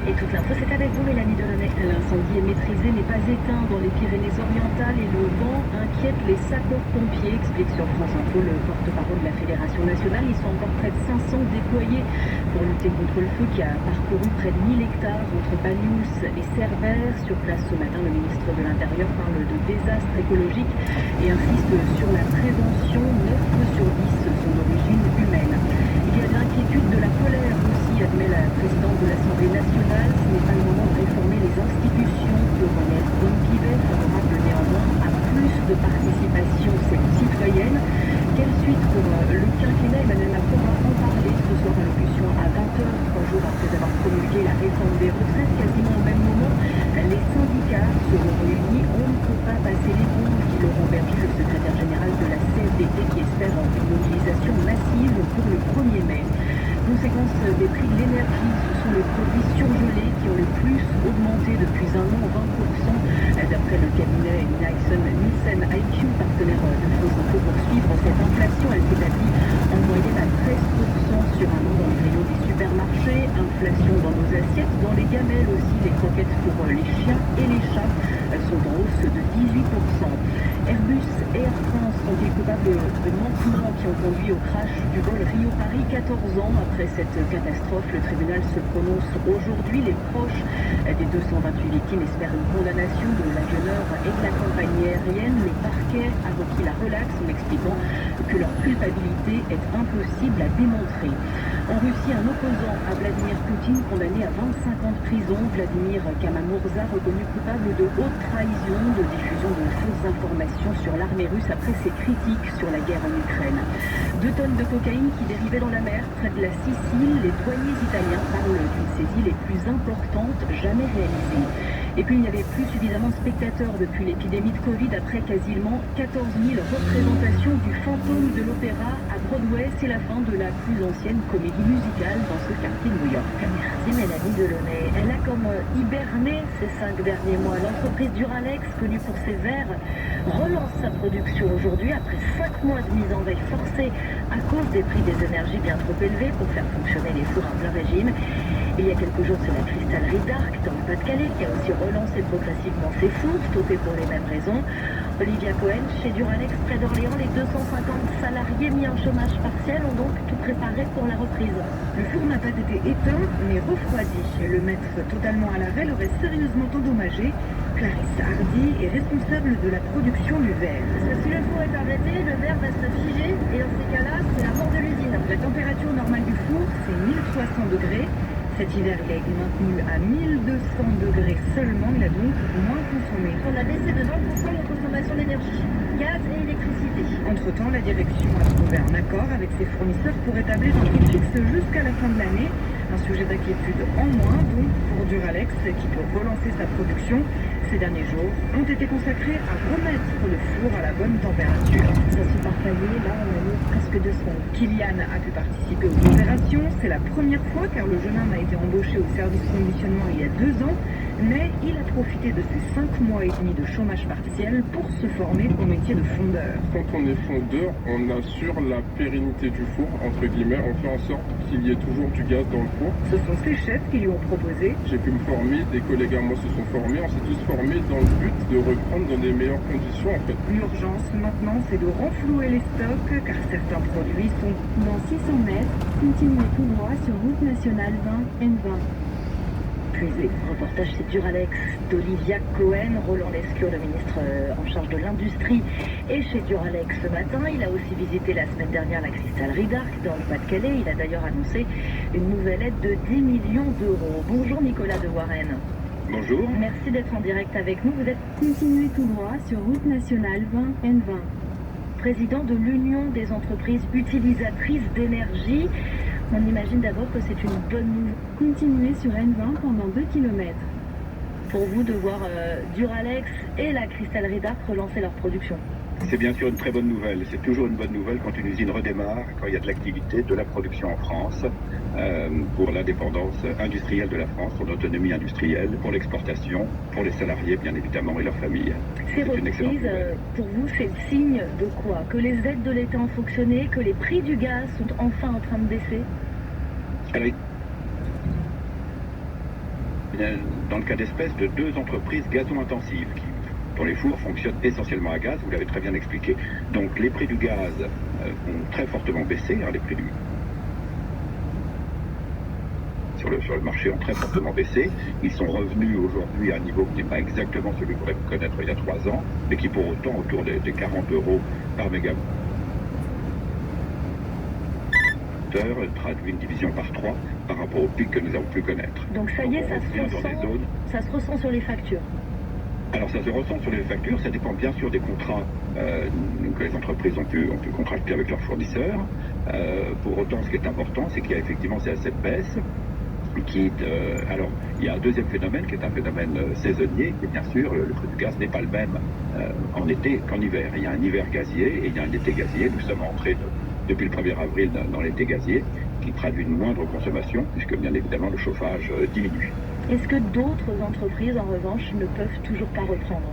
Et toute l'info, c'est avec vous, Mélanie Delaunay. L'incendie est maîtrisé, mais pas éteint dans les Pyrénées-Orientales et le vent inquiète les sapeurs-pompiers, explique sur France Info le porte-parole de la Fédération nationale. Ils sont encore près de 500 déployés pour lutter contre le feu qui a parcouru près de 1000 hectares entre Bagnous et Cerbère. Sur place ce matin, le ministre de l'Intérieur parle de désastre écologique et insiste sur la prévention. 9 feux sur 10 sont d'origine humaine. Il y a de l'inquiétude, de la colère aussi, admet la présidente de l'Assemblée nationale. Ce n'est pas le moment de réformer les institutions. Coronel Bonquivet, favorable néanmoins à plus de participation citoyenne. Quelle suite pour le quinquennat? Emmanuel Macron va en parler ce soir à l'allocution à 20h, 3 jours après avoir promulgué la réforme des retraites. Quasiment au même moment, les syndicats seront réunis. On ne peut pas passer les bombes, dit Laurent Berger, le secrétaire général de la CFDT, qui espère une mobilisation massive pour le 1er mai. Conséquence des prix de l'énergie, ce sont les produits surgelés qui ont le plus augmenté depuis un an, 20%. D'après le cabinet Nielsen IQ, partenaire de France Info, pour suivre cette inflation, elle s'établit en moyenne à 13% sur un an dans les rayons des supermarchés. Inflation dans nos assiettes, dans les gamelles aussi, les croquettes pour les chiens et les chats sont en hausse de 18%. Airbus et Air France sont-ils coupables de manquements qui ont conduit au crash du vol Rio-Paris 14 ans après cette catastrophe? Le tribunal se prononce aujourd'hui. Les proches des 228 victimes espèrent une condamnation de l'avionneur et de la compagnie aérienne. Le parquet a requis la relaxe en expliquant que leur culpabilité est impossible à démontrer. En Russie, un opposant à Vladimir Poutine condamné à 25 ans de prison. Vladimir Kamamurza, reconnu coupable de haute trahison, de diffusion de fausses informations sur l'armée russe après ses critiques sur la guerre en Ukraine. 2 tonnes de cocaïne qui dérivaient dans la mer près de la Sicile. Les douaniers italiens parlent d'une saisie les plus importantes jamais réalisées. Et puis il n'y avait plus suffisamment de spectateurs depuis l'épidémie de Covid après quasiment 14 000 représentations du fantôme de l'opéra à Broadway. C'est la fin de la plus ancienne comédie musicale dans ce quartier de New York. Merci Mélanie Delaunay. Elle a comme hiberné ces 5 derniers mois. L'entreprise Duralex, connue pour ses verres, relance sa production aujourd'hui après 5 mois de mise en veille forcée à cause des prix des énergies bien trop élevés pour faire fonctionner les fours à plein régime. Il y a quelques jours, c'est la cristallerie d'Arc dans le Pas-de-Calais qui a aussi relancé progressivement ses fours, stoppés pour les mêmes raisons. Olivia Cohen, chez Duralex, près d'Orléans, les 250 salariés mis en chômage partiel ont donc tout préparé pour la reprise. Le four n'a pas été éteint, mais refroidi. Le mettre totalement à l'arrêt l'aurait sérieusement endommagé. Clarisse Hardy est responsable de la production du verre. Parce que si le four est arrêté, le verre va se figer et dans ces cas-là, c'est la mort de l'usine. La température normale du four, c'est 1300 degrés. Cet hiver, il a été maintenu à 1200 degrés seulement. Il a donc moins consommé. On a baissé de 20% la consommation d'énergie, gaz et électricité. Entre-temps, la direction a trouvé un accord avec ses fournisseurs pour établir un prix fixe jusqu'à la fin de l'année. Un sujet d'inquiétude en moins, donc, pour Duralex, qui peut relancer sa production. Ces derniers jours ont été consacrés à remettre le four à la bonne température. Ça se partageait, là, on a mis presque 2 semaines. Kylian a pu participer aux opérations. C'est la première fois car le jeune homme a été embauché au service conditionnement il y a 2 ans. Mais il a profité de ces 5 mois et demi de chômage partiel pour se former au métier de fondeur. Quand on est fondeur, on assure la pérennité du four, entre guillemets. On fait en sorte qu'il y ait toujours du gaz dans le four. Ce sont ses chefs qui lui ont proposé. J'ai pu me former, des collègues à moi se sont formés. On s'est tous formés dans le but de reprendre dans les meilleures conditions, en fait. L'urgence maintenant, c'est de renflouer les stocks car certains produits sont dans 600 mètres. Continuez tout droit sur route nationale 20 N20. Reportage chez Duralex d'Olivia Cohen. Roland Lescure, le ministre en charge de l'industrie, est chez Duralex ce matin. Il a aussi visité la semaine dernière la cristallerie d'Arc dans le Pas-de-Calais. Il a d'ailleurs annoncé une nouvelle aide de 10 millions d'euros. Bonjour Nicolas de Warren. Bonjour. Merci d'être en direct avec nous. Vous êtes continuez tout droit sur route nationale 20 N20. Président de l'Union des entreprises utilisatrices d'énergie. On imagine d'abord que c'est une bonne nouvelle. Continuez sur N20 pendant 2 km. Pour vous de voir Duralex et la cristallerie d'Arc relancer leur production. C'est bien sûr une très bonne nouvelle. C'est toujours une bonne nouvelle quand une usine redémarre, quand il y a de l'activité, de la production en France, pour l'indépendance industrielle de la France, pour l'autonomie industrielle, pour l'exportation, pour les salariés bien évidemment et leurs familles. Ces reprises, pour vous, c'est le signe de quoi? Que les aides de l'État ont fonctionné, que les prix du gaz sont enfin en train de baisser? Alors, dans le cas d'espèce de 2 entreprises gazon-intensives dont les fours fonctionnent essentiellement à gaz, vous l'avez très bien expliqué. Donc les prix du gaz ont très fortement baissé, les prix sur le marché ont très fortement baissé. Ils sont revenus aujourd'hui à un niveau qui n'est pas exactement celui qu'on aurait pu connaître il y a 3 ans, mais qui pour autant autour des 40 euros par mégawattheure traduit une division par 3 par rapport au pic que nous avons pu connaître. Donc ça y est, ça se ressent sur les factures. Alors ça se ressent sur les factures, ça dépend bien sûr des contrats que les entreprises ont pu contracter avec leurs fournisseurs. Pour autant, ce qui est important, c'est qu'il y a effectivement cette baisse. Alors, il y a un deuxième phénomène qui est un phénomène saisonnier, et bien sûr, le prix du gaz n'est pas le même en été qu'en hiver. Il y a un hiver gazier et il y a un été gazier. Nous sommes entrés depuis le 1er avril dans l'été gazier, qui traduit une moindre consommation, puisque bien évidemment le chauffage diminue. Est-ce que d'autres entreprises, en revanche, ne peuvent toujours pas reprendre?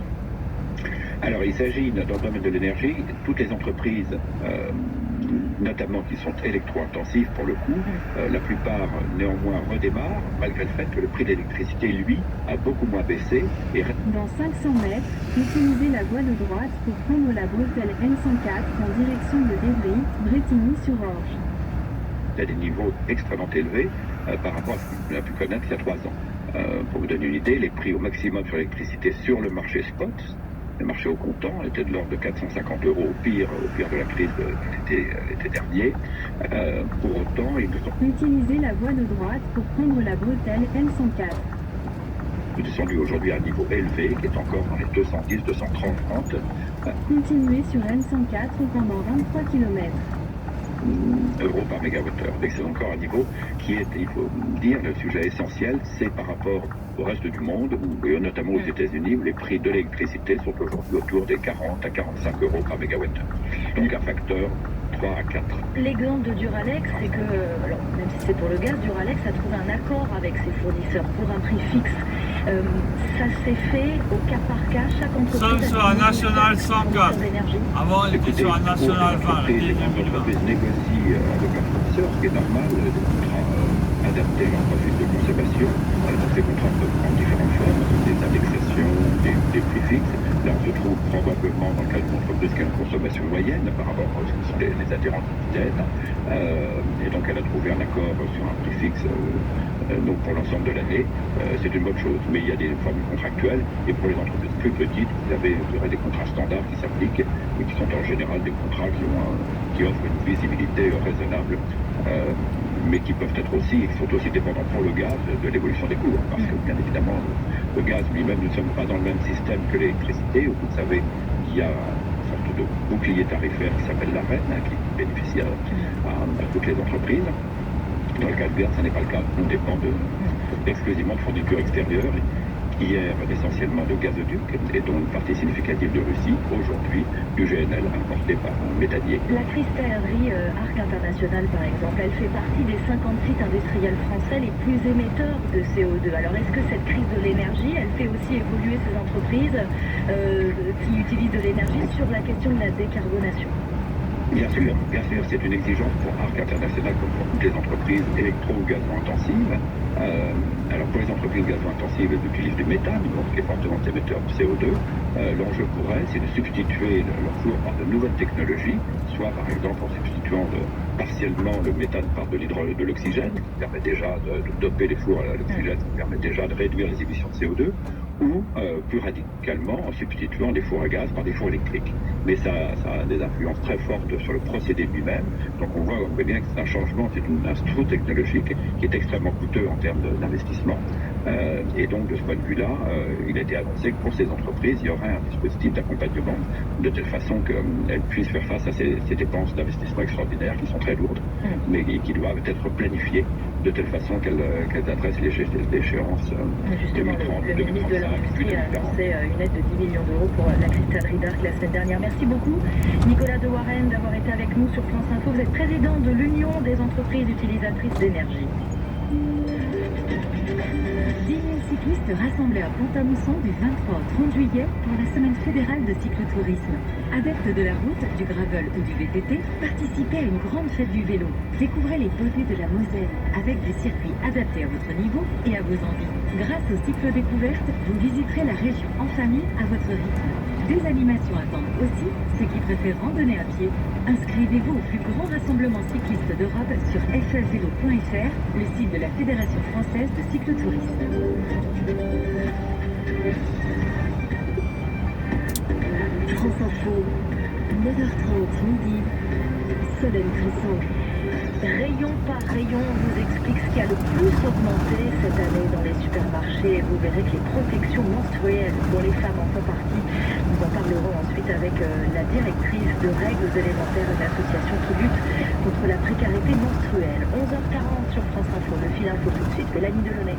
Alors, il s'agit, dans le domaine de l'énergie, toutes les entreprises, notamment qui sont électro-intensives pour le coup, la plupart néanmoins redémarrent, malgré le fait que le prix de l'électricité, lui, a beaucoup moins baissé. Dans 500 mètres, utilisez la voie de droite pour prendre la bretelle N104 en direction de Débris, Brétigny-sur-Orge. À des niveaux extrêmement élevés par rapport à ce qu'on a pu connaître il y a 3 ans. Pour vous donner une idée, les prix au maximum sur l'électricité sur le marché spot, le marché au comptant, étaient de l'ordre de 450 euros au pire de la crise de l'été dernier. Pour autant, ils sont... Utilisez la voie de droite pour prendre la bretelle N104. Nous sommes descendus aujourd'hui à un niveau élevé, qui est encore dans les 210, 230. Continuez sur N104 pendant 23 km. Euros par mégawattheure. Mais c'est encore un niveau qui est, il faut dire, le sujet essentiel, c'est par rapport au reste du monde, notamment aux États-Unis, où les prix de l'électricité sont aujourd'hui autour des 40 à 45 euros par mégawattheure. Donc un facteur 3 à 4. L'exemple de Duralex, c'est que, alors, même si c'est pour le gaz, Duralex a trouvé un accord avec ses fournisseurs pour un prix fixe. Ça s'est fait au cas par cas, chaque entreprise... Sauf sur un national 104. Avant, il était sur un national 20. Les entreprises négocient avec leurs fournisseurs, ce qui est normal, des contrats adapter leur profil de consommation. Donc ces contrats peuvent prendre différentes formes, des indexations, des prix fixes. Là, on se trouve probablement dans le cas d'une entreprise qui a une consommation moyenne par rapport à ce que sont les adhérents quotidiennes. Et donc, elle a trouvé un accord sur un prix fixe donc pour l'ensemble de l'année. C'est une bonne chose. Mais il y a des formes contractuelles. Et pour les entreprises plus petites, vous aurez des contrats standards qui s'appliquent et qui sont en général des contrats qui offrent une visibilité raisonnable. Mais qui peuvent être aussi, qui sont aussi dépendants pour le gaz de l'évolution des cours. Parce que, bien évidemment, le gaz lui-même, nous ne sommes pas dans le même système que l'électricité, où vous savez qu'il y a une sorte de bouclier tarifaire qui s'appelle la REN, qui bénéficie à toutes les entreprises. Dans le cas du gaz, ce n'est pas le cas. On dépend exclusivement de fournitures extérieures. Hier, essentiellement de gazoduc, et dont une partie significative de Russie, aujourd'hui du GNL importé par un métallier. La cristallerie Arc International, par exemple, elle fait partie des 50 sites industriels français les plus émetteurs de CO2. Alors est-ce que cette crise de l'énergie, elle fait aussi évoluer ces entreprises qui utilisent de l'énergie sur la question de la décarbonation ? Bien sûr, c'est une exigence pour Arc International comme pour toutes les entreprises électro- ou gazo-intensives. Alors pour les entreprises gazo-intensives, elles utilisent du méthane, donc qui est fortement émetteur de CO2. L'enjeu pour elles, c'est de substituer leur four par de nouvelles technologies, soit par exemple en substituant partiellement le méthane par de l'oxygène, qui permet déjà de doper les fours à l'oxygène, qui permet déjà de réduire les émissions de CO2, ou plus radicalement en substituant des fours à gaz par des fours électriques. Mais ça a des influences très fortes sur le procédé lui-même. Donc on voit bien que c'est un changement, c'est un saut technologique qui est extrêmement coûteux en termes d'investissement. Et donc de ce point de vue-là, il a été annoncé que pour ces entreprises, il y aurait un dispositif d'accompagnement de telle façon qu'elles puissent faire face à ces dépenses d'investissement extraordinaires qui sont très lourdes, mais qui doivent être planifiées de telle façon qu'elles adressent l'échéance 2030, le ministre de l'Industrie a annoncé une aide de 10 millions d'euros pour la cristallerie d'Arc la semaine dernière. Merci beaucoup, Nicolas de Warren, d'avoir été avec nous sur France Info. Vous êtes président de l'Union des entreprises utilisatrices d'énergie. 10 000 cyclistes rassemblés à Pont-à-Mousson du 23 au 30 juillet pour la semaine fédérale de cyclotourisme. Adeptes de la route, du gravel ou du VTT, participez à une grande fête du vélo. Découvrez les beautés de la Moselle avec des circuits adaptés à votre niveau et à vos envies. Grâce aux cyclo-découvertes, vous visiterez la région en famille à votre rythme. Des animations attendent aussi ceux qui préfèrent randonner à pied. Inscrivez-vous au plus grand rassemblement cycliste d'Europe sur flvélo.fr, le site de la Fédération française de cyclotourisme. France Info, 9h30 midi, Solène Crisson. Rayon par rayon, on vous explique ce qui a le plus augmenté cette année dans les supermarchés. Vous verrez que les protections menstruelles pour les femmes en font partie. Nous en parlerons ensuite avec la directrice de Règles élémentaires, une association qui lutte contre la précarité menstruelle. 11h40 sur France Info, le fil info tout de suite. Mélanie Delaunay.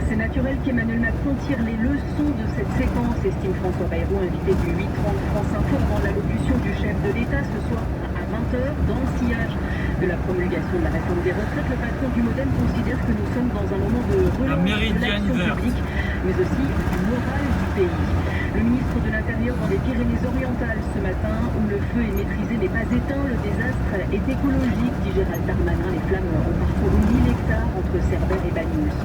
C'est naturel qu'Emmanuel Macron tire les leçons de cette séquence, estime François Bayrou, invité du 8h30 France Info avant l'allocution du chef de l'État ce soir à 20h dans le sillage de la promulgation de la réforme des retraites. Le patron du MoDem considère que nous sommes dans un moment de relance de l'action publique, mais aussi du moral du pays. Le ministre de l'Intérieur dans les Pyrénées-Orientales ce matin, où le feu est maîtrisé mais pas éteint, le désastre est écologique, dit Gérald Darmanin. Les flammes ont parcouru 1000 hectares entre Cerbère et Banyuls.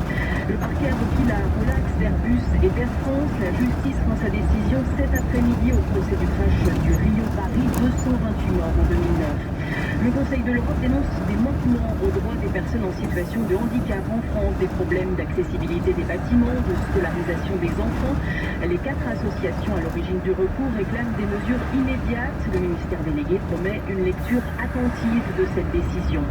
Le parquet a requis la relax d'Airbus et d'Air France. La justice rend sa décision cet après-midi au procès du crash du Rio-Paris, 228 morts en 2009. Le Conseil de l'Europe dénonce des manquements aux droits des personnes en situation de handicap en France, des problèmes d'accessibilité des bâtiments, de scolarisation des enfants. Les 4 associations à l'origine du recours réclament des mesures immédiates. Le ministère délégué promet une lecture attentive de cette décision.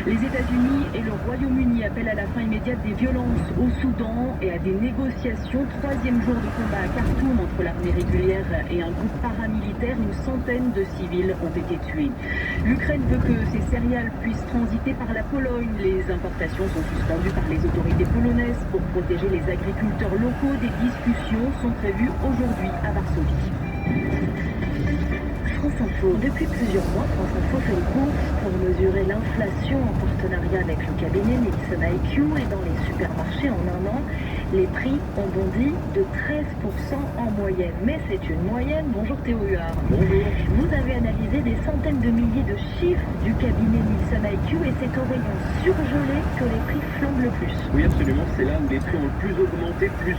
Les États-Unis et le Royaume-Uni appellent à la fin immédiate des violences au Soudan et à des négociations. 3e jour de combat à Khartoum entre l'armée régulière et un groupe paramilitaire. Une centaine de civils ont été tués. L'Ukraine veut que ces céréales puissent transiter par la Pologne. Les importations sont suspendues par les autorités polonaises pour protéger les agriculteurs locaux. Des discussions sont prévues aujourd'hui à Varsovie. France Info. Depuis plusieurs mois, France Info fait une course pour mesurer l'inflation en partenariat avec le cabinet Nielsen IQ, et dans les supermarchés en un an, Les prix ont bondi de 13% en moyenne. Mais c'est une moyenne. Bonjour Théo Huard. Bonjour. Vous avez analysé des centaines de milliers de chiffres du cabinet Nielsen IQ et c'est au rayon surgelé que les prix flambent le plus. Oui, absolument. C'est là où les prix ont le plus augmenté, plus 20%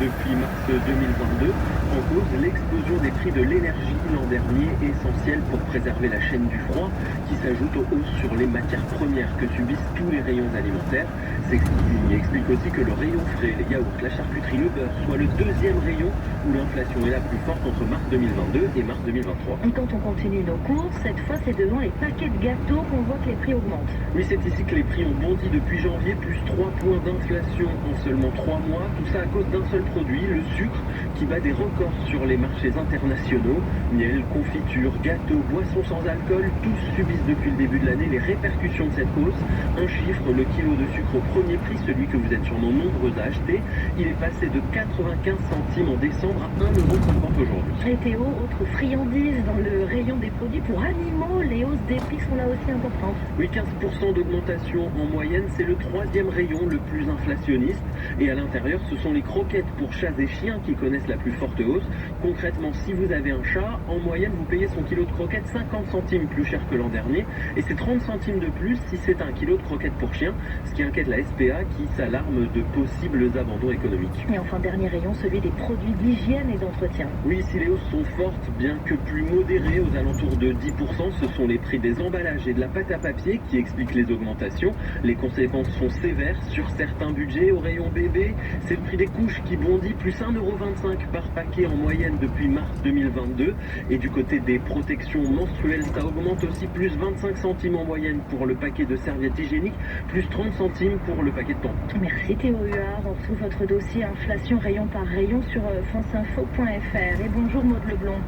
depuis mars 2022. En cause, l'explosion des prix de l'énergie l'an dernier, essentielle pour préserver la chaîne du froid, qui s'ajoute aux hausses sur les matières premières que subissent tous les rayons alimentaires. Il explique aussi que le rayon frais, les yaourts, la charcuterie, le beurre, soit le deuxième rayon où l'inflation est la plus forte entre mars 2022 et mars 2023. Et quand on continue nos courses, cette fois c'est devant les paquets de gâteaux qu'on voit que les prix augmentent. Oui, c'est ici que les prix ont bondi depuis janvier, plus 3 points d'inflation en seulement 3 mois. Tout ça à cause d'un seul produit, le sucre, qui bat des records sur les marchés internationaux. Miel, confiture, gâteaux, boissons sans alcool, tous subissent depuis le début de l'année les répercussions de cette hausse. Un chiffre, le kilo de sucre au premier prix, celui que vous êtes sûrement nombreux à acheter, il est passé de 95 centimes en décembre à 1,50 € aujourd'hui. Et Théo, autre friandise dans le rayon des produits pour animaux, les hausses des prix sont là aussi importantes. Oui, 15% d'augmentation en moyenne, c'est le troisième rayon le plus inflationniste. Et à l'intérieur, ce sont les croquettes pour chats et chiens qui connaissent la plus forte hausse. Concrètement, si vous avez un chat, en moyenne, vous payez son kilo de croquettes 50 centimes plus cher que l'an dernier. Et c'est 30 centimes de plus si c'est un kilo de croquettes pour chien, ce qui inquiète la SPA qui s'alarme de possibles abandons économiques. Et enfin, dernier rayon, celui des produits d'hygiène et d'entretien. Oui, si les hausses sont fortes, bien que plus modérées, aux alentours de 10%, ce sont les prix des emballages et de la pâte à papier qui expliquent les augmentations. Les conséquences sont sévères sur certains budgets. Au rayon bébé, c'est le prix des couches qui bondit, plus 1,25 € par paquet en moyenne depuis mars 2022. Et du côté des protections menstruelles, ça augmente aussi, plus 25 centimes en moyenne pour le paquet de serviettes hygiéniques, plus 30 centimes pour le paquet de tampons. Merci Théo Huard. On retrouve votre dossier inflation rayon par rayon sur franceinfo.fr. Et bonjour Maud Leblond.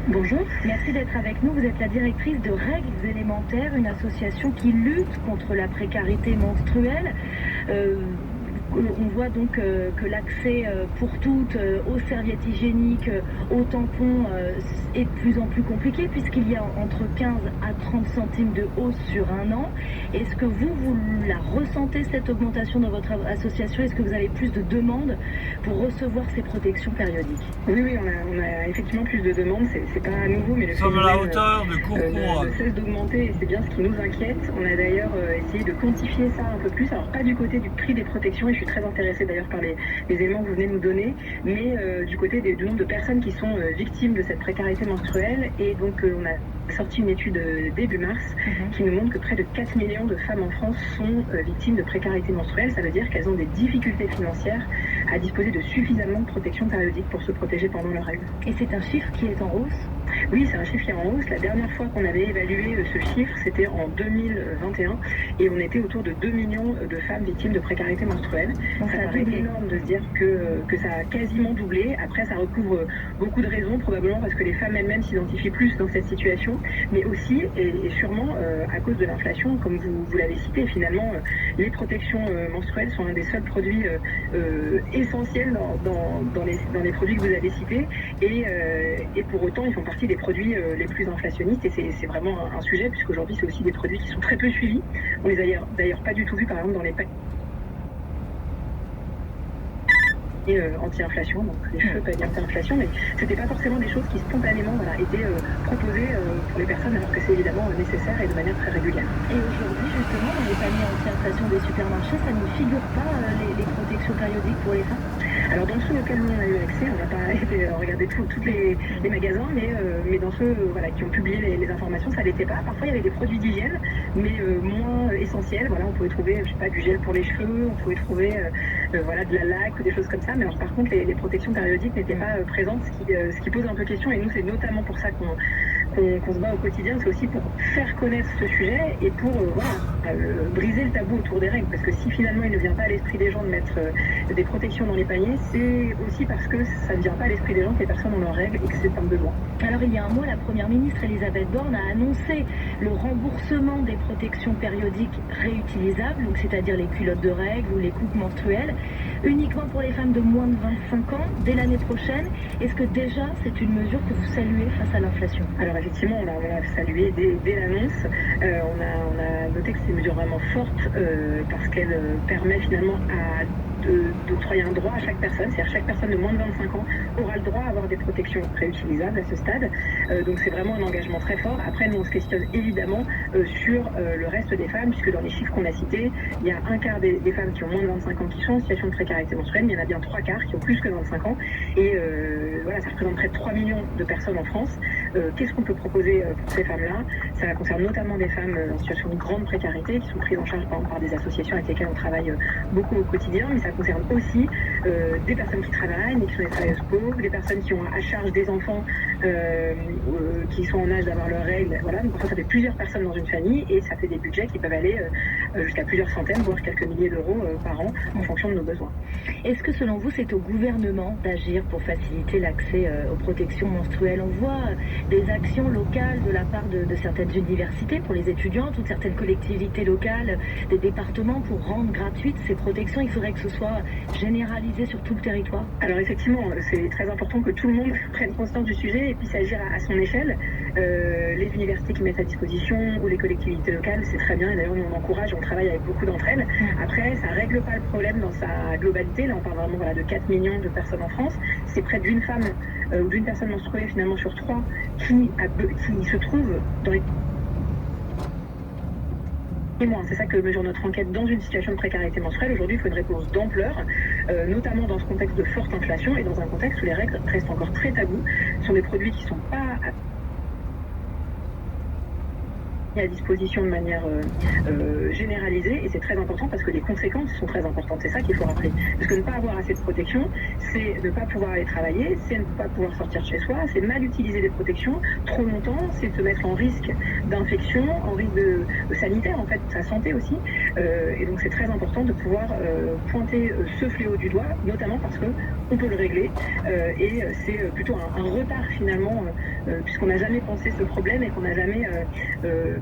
Bonjour. Merci d'être avec nous. Vous êtes la directrice de Règles élémentaires, une association qui lutte contre la précarité menstruelle. On voit donc que l'accès pour toutes aux serviettes hygiéniques, aux tampons est de plus en plus compliqué puisqu'il y a entre 15 à 30 centimes de hausse sur un an. Est-ce que vous la ressentez, cette augmentation dans votre association? Est-ce que vous avez plus de demandes pour recevoir ces protections périodiques? Oui, on a effectivement plus de demandes. C'est pas nouveau, mais le phénomène à la hauteur de Courcourt ne cesse d'augmenter et c'est bien ce qui nous inquiète. On a d'ailleurs essayé de quantifier ça un peu plus. Alors pas du côté du prix des protections, et je suis très intéressée d'ailleurs par les éléments que vous venez de nous donner, mais du côté du nombre de personnes qui sont victimes de cette précarité menstruelle. Et donc on a sorti une étude début mars qui nous montre que près de 4 millions de femmes en France sont victimes de précarité menstruelle. Ça veut dire qu'elles ont des difficultés financières à disposer de suffisamment de protection périodique pour se protéger pendant leurs règles. Et c'est un chiffre qui est en hausse? Oui, c'est un chiffre qui est en hausse. La dernière fois qu'on avait évalué ce chiffre, c'était en 2021 et on était autour de 2 millions de femmes victimes de précarité menstruelle. Donc ça paraît énorme de se dire que ça a quasiment doublé. Après, ça recouvre beaucoup de raisons, probablement parce que les femmes elles-mêmes s'identifient plus dans cette situation, mais aussi et sûrement à cause de l'inflation, comme vous l'avez cité. Finalement, les protections menstruelles sont un des seuls produits essentiels dans les produits que vous avez cités et pour autant, ils font partie des produits les plus inflationnistes et c'est vraiment un sujet puisqu'aujourd'hui, c'est aussi des produits qui sont très peu suivis. On les a d'ailleurs pas du tout vus, par exemple, dans les paquets anti-inflation, donc les cheveux paniers anti-inflation, mais c'était pas forcément des choses qui spontanément étaient proposées pour les personnes, alors que c'est évidemment nécessaire et de manière très régulière. Et aujourd'hui, justement, dans les paniers anti-inflation des supermarchés, ça ne figure pas les protections périodiques pour les femmes? Alors dans ceux auxquels on a eu accès, on n'a pas été regarder tous les magasins, mais dans ceux qui ont publié les informations, ça l'était pas. Parfois il y avait des produits d'hygiène, mais moins essentiels. Voilà, on pouvait trouver, je sais pas, du gel pour les cheveux, on pouvait trouver de la laque ou des choses comme ça. Mais alors par contre, les protections périodiques n'étaient pas présentes, ce qui pose un peu question. Et nous, c'est notamment pour ça qu'on se bat au quotidien. C'est aussi pour faire connaître ce sujet et pour briser le tabou autour des règles. Parce que si finalement il ne vient pas à l'esprit des gens de mettre des protections dans les paniers, c'est aussi parce que ça ne vient pas à l'esprit des gens que les personnes ont leurs règles et que c'est un besoin. Alors il y a un mois, la Première ministre Elisabeth Borne a annoncé le remboursement des protections périodiques réutilisables, donc c'est-à-dire les culottes de règles ou les coupes menstruelles, uniquement pour les femmes de moins de 25 ans dès l'année prochaine. Est-ce que déjà c'est une mesure que vous saluez face à l'inflation? Alors effectivement, on l'a salué dès l'annonce. On a noté que c'est une mesure vraiment forte parce qu'elle permet finalement à d'octroyer un droit à chaque personne, c'est-à-dire chaque personne de moins de 25 ans aura le droit à avoir des protections réutilisables à ce stade. Donc c'est vraiment un engagement très fort. Après, nous on se questionne évidemment sur le reste des femmes, puisque dans les chiffres qu'on a cités, il y a un quart des femmes qui ont moins de 25 ans qui sont en situation de précarité menstruelle, mais il y en a bien 3/4 qui ont plus que 25 ans. Et voilà, ça représente près de 3 millions de personnes en France. Qu'est-ce qu'on peut proposer pour ces femmes-là? Ça concerne notamment des femmes en situation de grande précarité, qui sont prises en charge par des associations avec lesquelles on travaille beaucoup au quotidien, mais ça concerne aussi des personnes qui travaillent, mais qui sont des travailleuses pauvres, des personnes qui ont à charge des enfants qui sont en âge d'avoir leurs règles. Voilà, donc ça fait plusieurs personnes dans une famille et ça fait des budgets qui peuvent aller jusqu'à plusieurs centaines, voire quelques milliers d'euros par an en fonction de nos besoins. Est-ce que selon vous, c'est au gouvernement d'agir pour faciliter l'accès aux protections menstruelles? On voit des actions locales de la part de certaines universités pour les étudiantes ou de certaines collectivités locales, des départements pour rendre gratuites ces protections. Il faudrait que ce soit généralisé sur tout le territoire. Alors effectivement, c'est très important que tout le monde prenne conscience du sujet et puisse agir à son échelle. Les universités qui mettent à disposition ou les collectivités locales, c'est très bien. Et d'ailleurs, nous on encourage, on travaille avec beaucoup d'entre elles. Après, ça règle pas le problème dans sa globalité. Là, on parle vraiment de 4 millions de personnes en France. C'est près d'une femme ou d'une personne menstruée finalement sur 3 qui se trouve dans les... C'est ça que mesure notre enquête dans une situation de précarité menstruelle. Aujourd'hui, il faut une réponse d'ampleur, notamment dans ce contexte de forte inflation et dans un contexte où les règles restent encore très tabous. Ce sont des produits qui ne sont pas à disposition de manière généralisée et c'est très important parce que les conséquences sont très importantes. C'est ça qu'il faut rappeler. Parce que ne pas avoir assez de protection, c'est ne pas pouvoir aller travailler, c'est ne pas pouvoir sortir de chez soi, c'est mal utiliser des protections trop longtemps, c'est se mettre en risque d'infection, en risque de sanitaire en fait, sa santé aussi. Et donc c'est très important de pouvoir pointer ce fléau du doigt, notamment parce que on peut le régler et c'est plutôt un retard finalement puisqu'on n'a jamais pensé ce problème et qu'on n'a jamais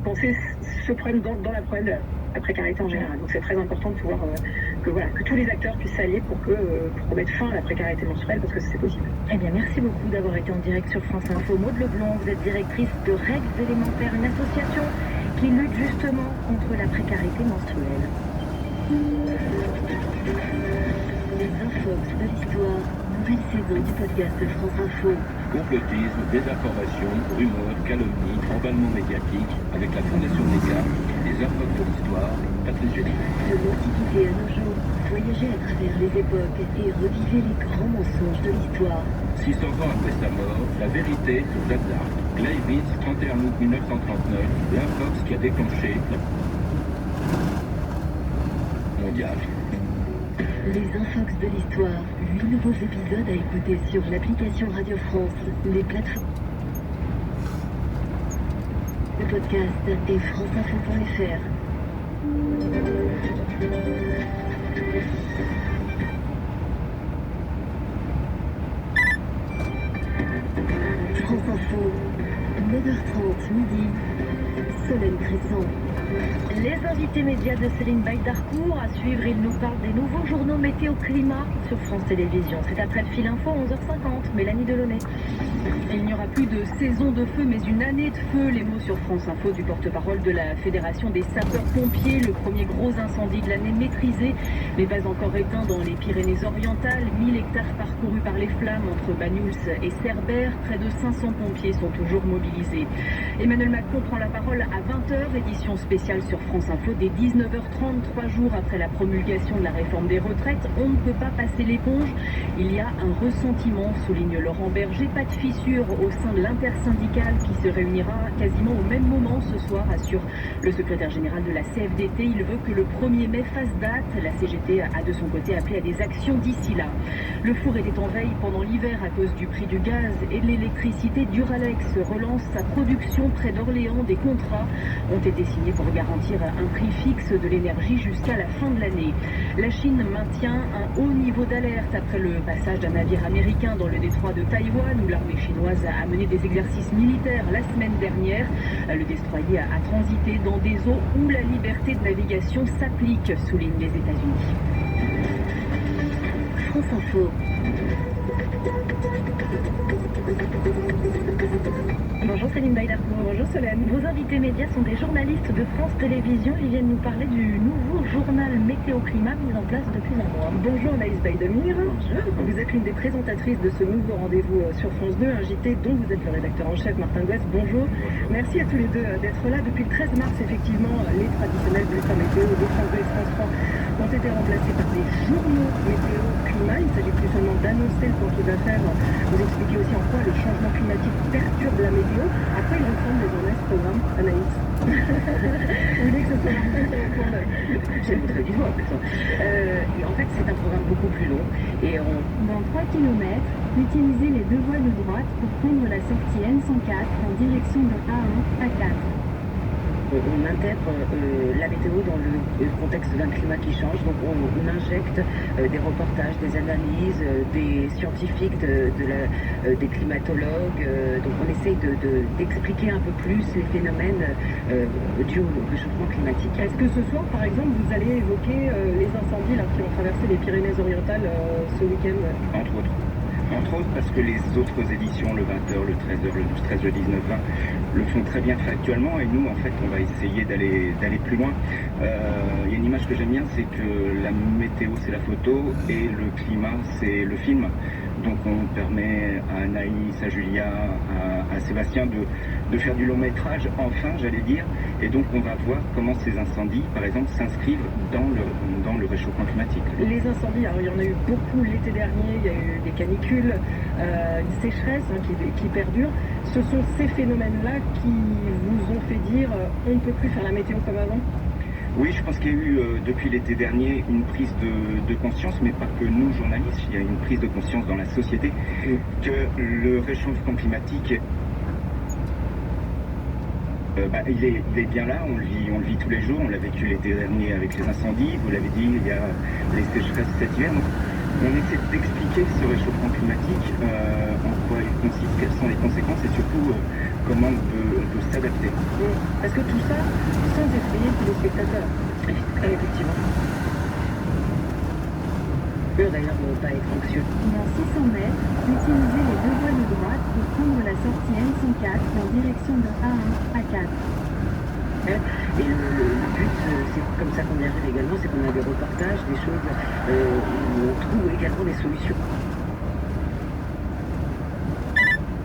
penser ce problème dans la problème de la précarité en général. Donc c'est très important de pouvoir que tous les acteurs puissent s'allier pour qu'on mette fin à la précarité menstruelle parce que c'est possible. Eh bien merci beaucoup d'avoir été en direct sur France Info. Maud Leblond, vous êtes directrice de Règles élémentaires, une association qui lutte justement contre la précarité menstruelle. Les infos de l'histoire, nouvelle saison du podcast de France Info. Complotisme, désinformation, rumeurs, calomnies, emballement médiatique, avec la Fondation Média, les infox de l'histoire, Patrice Gély. De l'Antiquité à nos jours, voyagez à travers les époques et revivez les grands mensonges de l'histoire. 600 ans après sa mort, la vérité sur Jeanne d'Arc. Gleiwitz, 31 août 1939, l'infox qui a déclenché la mondiale. Les infox de l'histoire, 8 nouveaux épisodes à écouter sur l'application Radio France, les plateformes de podcast et franceinfo.fr. France Info, 9h30 midi, Solène Cresson. Les invités médias de Céline Baïdarcourt. À suivre, il nous parle des nouveaux journaux météo-climat sur France Télévisions. C'est après le fil info, 11h50. Mélanie Delaunay. Il n'y aura plus de saison de feu, mais une année de feu. Les mots sur France Info du porte-parole de la Fédération des sapeurs-pompiers. Le premier gros incendie de l'année maîtrisé, mais pas encore éteint dans les Pyrénées-Orientales. 1000 hectares parcourus par les flammes entre Banyuls et Cerbère. Près de 500 pompiers sont toujours mobilisés. Emmanuel Macron prend la parole à 20h, édition spéciale sur France Info dès 19h30, 3 jours après la promulgation de la réforme des retraites. On ne peut pas passer l'éponge. Il y a un ressentiment, souligne Laurent Berger. Pas de fissure au sein de l'intersyndicale qui se réunira quasiment au même moment ce soir, assure le secrétaire général de la CFDT. Il veut que le 1er mai fasse date. La CGT a de son côté appelé à des actions d'ici là. Le four était en veille pendant l'hiver à cause du prix du gaz et de l'électricité. Duralex relance sa production près d'Orléans. Des contrats ont été signés pour garantir un prix fixe de l'énergie jusqu'à la fin de l'année. La Chine maintient un haut niveau d'alerte après le passage d'un navire américain dans le détroit de Taïwan où l'armée chinoise a mené des exercices militaires la semaine dernière. Le destroyer a transité dans des eaux où la liberté de navigation s'applique, soulignent les États-Unis. France Info. Bonjour, c'est Solène Baylarcourt. Bonjour Solène. Vos invités médias sont des journalistes de France Télévisions. Ils viennent nous parler du nouveau journal météo-climat mis en place depuis un mois. Bonjour Anaïs Baïdemir. Bonjour. Vous êtes l'une des présentatrices de ce nouveau rendez-vous sur France 2, un JT dont vous êtes le rédacteur en chef, Martin Gouest. Bonjour. Merci à tous les deux d'être là. Depuis le 13 mars, effectivement, les traditionnels bulletins météo de France 2 et France 3 ont été remplacés par des journaux météo-climat. Il s'agit plus seulement d'annoncer le temps qu'il va faire. Vous expliquez aussi en quoi le changement climatique perturbe la météo. À quoi il ressemble désormais ce programme, Anaïs? Vous voulez que ce soit marqué sur le point de... J'ai montré du doigt, plutôt. En fait, c'est un programme beaucoup plus long. Et Dans 3 km, utilisez les 2 voies de droite pour prendre la sortie N104 en direction de A1 à 4. On intègre la météo dans le contexte d'un climat qui change. Donc on injecte des reportages, des analyses, des scientifiques, des climatologues. Donc on essaye d'expliquer un peu plus les phénomènes dus au réchauffement climatique. Est-ce que ce soir, par exemple, vous allez évoquer les incendies là, qui ont traversé les Pyrénées-Orientales ce week-end? Entre autres parce que les autres éditions, le 20h, le 13h, le 12-13, le 19-20, le font très bien factuellement et nous, en fait, on va essayer d'aller plus loin. Il y a une image que j'aime bien, c'est que la météo, c'est la photo et le climat, c'est le film. Donc on permet à Anaïs, à Julia, à Sébastien de faire du long métrage, enfin, j'allais dire. Et donc on va voir comment ces incendies, par exemple, s'inscrivent dans le réchauffement climatique. Les incendies, alors il y en a eu beaucoup l'été dernier, il y a eu des canicules, une sécheresse qui perdure. Ce sont ces phénomènes-là qui vous ont fait dire on ne peut plus faire la météo comme avant? Oui, je pense qu'il y a eu depuis l'été dernier une prise de conscience, mais pas que nous journalistes, il y a une prise de conscience dans la société que le réchauffement climatique, il est bien là, on le vit tous les jours, on l'a vécu l'été dernier avec les incendies, vous l'avez dit, il y a les sécheresses cet hiver. Donc on essaie d'expliquer ce réchauffement climatique, en quoi il consiste, quelles sont les conséquences et surtout comment on peut s'adapter. Est-ce que tout ça sans effrayer tous les spectateurs? Effectivement. Eux d'ailleurs ne vont pas être anxieux. Dans 600 mètres, utilisez les 2 voies de droite pour prendre la sortie N104 en direction de A1 à 4. Et le but, c'est comme ça qu'on y arrive également, c'est qu'on a des reportages, des choses où on trouve également des solutions.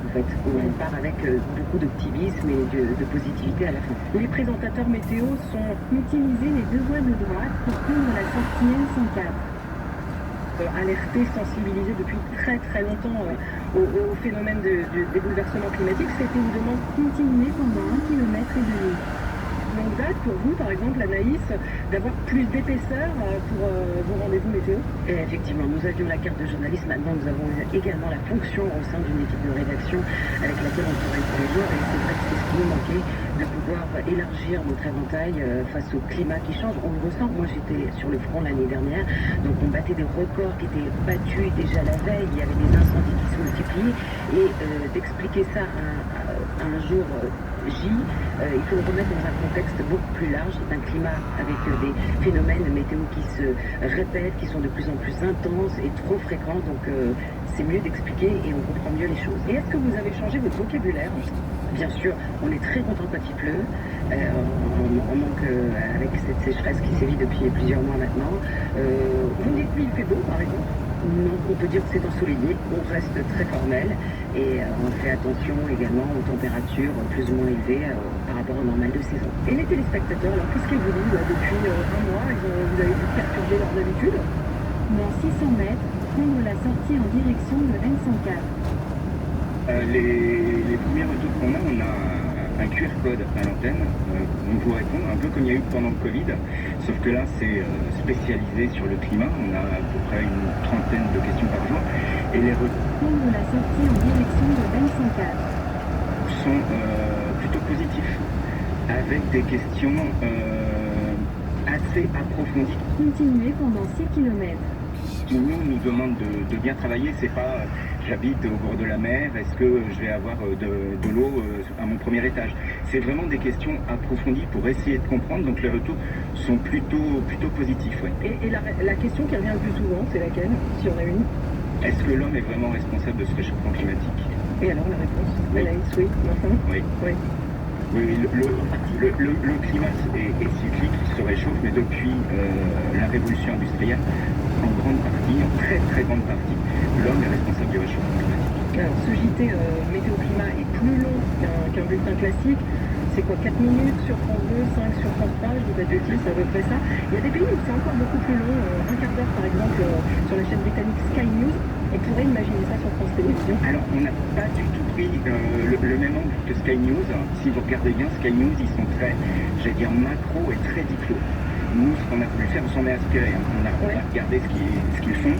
En fait, on part avec beaucoup d'optimisme et de positivité à la fin. Les présentateurs météo sont... Utilisez les 2 voies de droite pour prendre la sortie N104. Alertés, sensibilisés depuis très très longtemps au phénomène des bouleversements climatiques. C'est évidemment continuer pendant 1,5 km. longue date pour vous, par exemple, Anaïs, d'avoir plus d'épaisseur pour vos rendez-vous météo? Et effectivement, nous avions la carte de journaliste, maintenant nous avons également la fonction au sein d'une équipe de rédaction avec laquelle on travaille tous les jours, et c'est vrai que c'est ce qui nous manquait, de pouvoir élargir notre éventail face au climat qui change. On le ressent, moi j'étais sur le front l'année dernière, donc on battait des records qui étaient battus déjà la veille, il y avait des incendies qui se multipliaient, et d'expliquer ça à un jour J, il faut le remettre dans un contexte beaucoup plus large, d'un climat avec des phénomènes météo qui se répètent, qui sont de plus en plus intenses et trop fréquents, donc c'est mieux d'expliquer et on comprend mieux les choses. Et est-ce que vous avez changé votre vocabulaire? Bien sûr, on est très content quand il pleut, on manque avec cette sécheresse qui sévit depuis plusieurs mois maintenant. Vous dites qu'il fait beau par exemple? Non, on peut dire que c'est ensoleillé, on reste très formel et on fait attention également aux températures plus ou moins élevées par rapport au normal de saison. Et les téléspectateurs, alors qu'est-ce qu'ils vous disent depuis un mois? Vous avez dû perturber leurs habitudes? Dans 600 mètres, prendre la sortie en direction de N104. Les premiers retours qu'on a, on a un QR code à l'antenne, on vous répond, un peu comme il y a eu pendant le Covid, sauf que là c'est spécialisé sur le climat, on a à peu près une trentaine de questions par jour, et les retours prendre la sortie en direction de N104 sont plutôt positifs, avec des questions assez approfondies. Continuez pendant 6 km. Nous demande de bien travailler, c'est pas j'habite au bord de la mer, est-ce que je vais avoir de l'eau à mon premier étage? C'est vraiment des questions approfondies pour essayer de comprendre, donc les retours sont plutôt positifs. Ouais. Et la question qui revient le plus souvent, c'est laquelle, si on a une? Est-ce que l'homme est vraiment responsable de ce réchauffement climatique? Et alors la réponse? Anaïs, oui, Martin? Oui. Oui. Oui, le climat est cyclique, il se réchauffe, mais depuis la révolution industrielle, en grande partie, en très très grande partie, l'homme est responsable du réchauffement climatique. Alors, ce JT météo-climat est plus long qu'un bulletin classique. C'est quoi, 4 minutes sur France 2, 5 sur France 3, je dis pas de bêtises, c'est à peu près ça. Il y a des pays où c'est encore beaucoup plus long, un quart d'heure par exemple sur la chaîne britannique Sky News. On pourrait imaginer ça sur France Télévisions. Alors, on n'a pas du tout pris le même angle que Sky News. Si vous regardez bien, Sky News, ils sont très, j'allais dire, macro et très diplo. Nous, ce qu'on a voulu faire, on s'en est inspiré. On a regardé ce qu'ils font,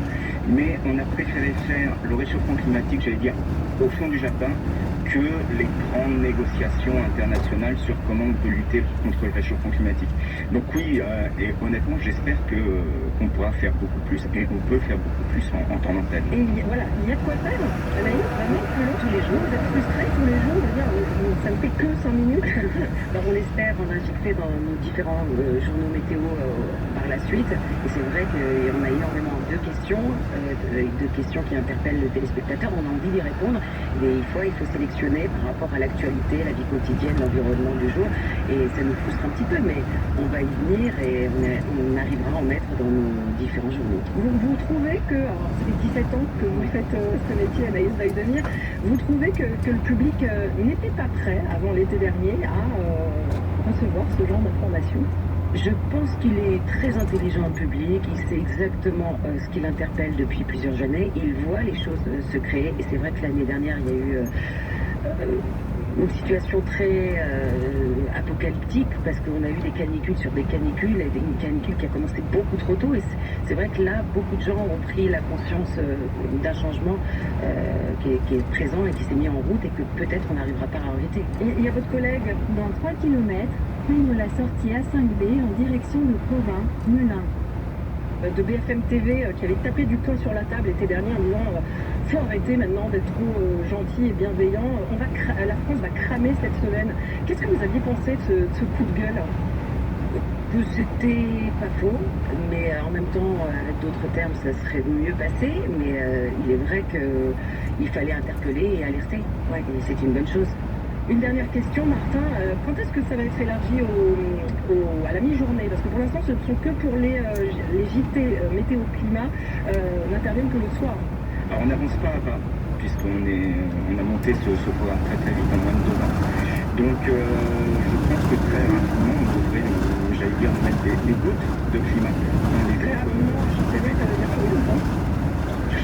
mais on a préféré faire le réchauffement climatique, j'allais dire, au fond du jardin, que les grandes négociations internationales sur comment on peut lutter contre le réchauffement climatique. Donc oui, et honnêtement, j'espère qu'on pourra faire beaucoup plus, et on peut faire beaucoup plus en temps d'antenne. Et voilà, il y a de quoi faire. Anaïs, vraiment plus long tous les jours. Vous êtes frustrés tous les jours de dire ça ne fait que 5 minutes. Alors, on l'espère en injecter dans nos différents journaux météo par la suite. Et c'est vrai qu'on a énormément de questions qui interpellent le téléspectateur. On a envie d'y répondre. Et il faut sélectionner par rapport à l'actualité, la vie quotidienne, l'environnement du jour. Et ça nous frustre un petit peu, mais on va y venir et on arrivera à en mettre dans nos différents journaux. Vous trouvez que, alors ça fait 17 ans que vous faites ce métier, Anaïs Weidemir, vous trouvez que le public n'était pas prêt avant l'été dernier à recevoir ce genre d'informations? Je pense qu'il est très intelligent en public, il sait exactement ce qui l'interpelle depuis plusieurs années, il voit les choses se créer, et c'est vrai que l'année dernière, il y a eu une situation très apocalyptique, parce qu'on a eu des canicules sur des canicules, et une canicule qui a commencé beaucoup trop tôt, et c'est vrai que là, beaucoup de gens ont pris la conscience d'un changement qui est présent et qui s'est mis en route, et que peut-être on n'arrivera pas à arrêter. Il y a votre collègue dans 3 km, prendre la sortie A5B en direction de Provins, Melun. De BFM TV qui avait tapé du poing sur la table l'été dernier en disant faut arrêter maintenant d'être trop gentil et bienveillant, la France va cramer cette semaine. Qu'est-ce que vous aviez pensé de ce coup de gueule? C'était pas faux, mais en même temps, avec d'autres termes, ça serait mieux passé, mais il est vrai qu'il fallait interpeller et alerter, ouais, et c'est une bonne chose. Une dernière question, Martin, quand est-ce que ça va être élargi à la mi-journée? Parce que pour l'instant, ce ne sont que pour les JT météo-climat, n'interviennent que le soir. Alors on n'avance pas à pas, puisqu'on a monté ce programme très vite, en moins de 2 ans. Donc je pense que très rapidement, on devrait, j'allais dire, mettre des gouttes de climat dans les très rapidement, je sais pas, ça veut dire combien de temps?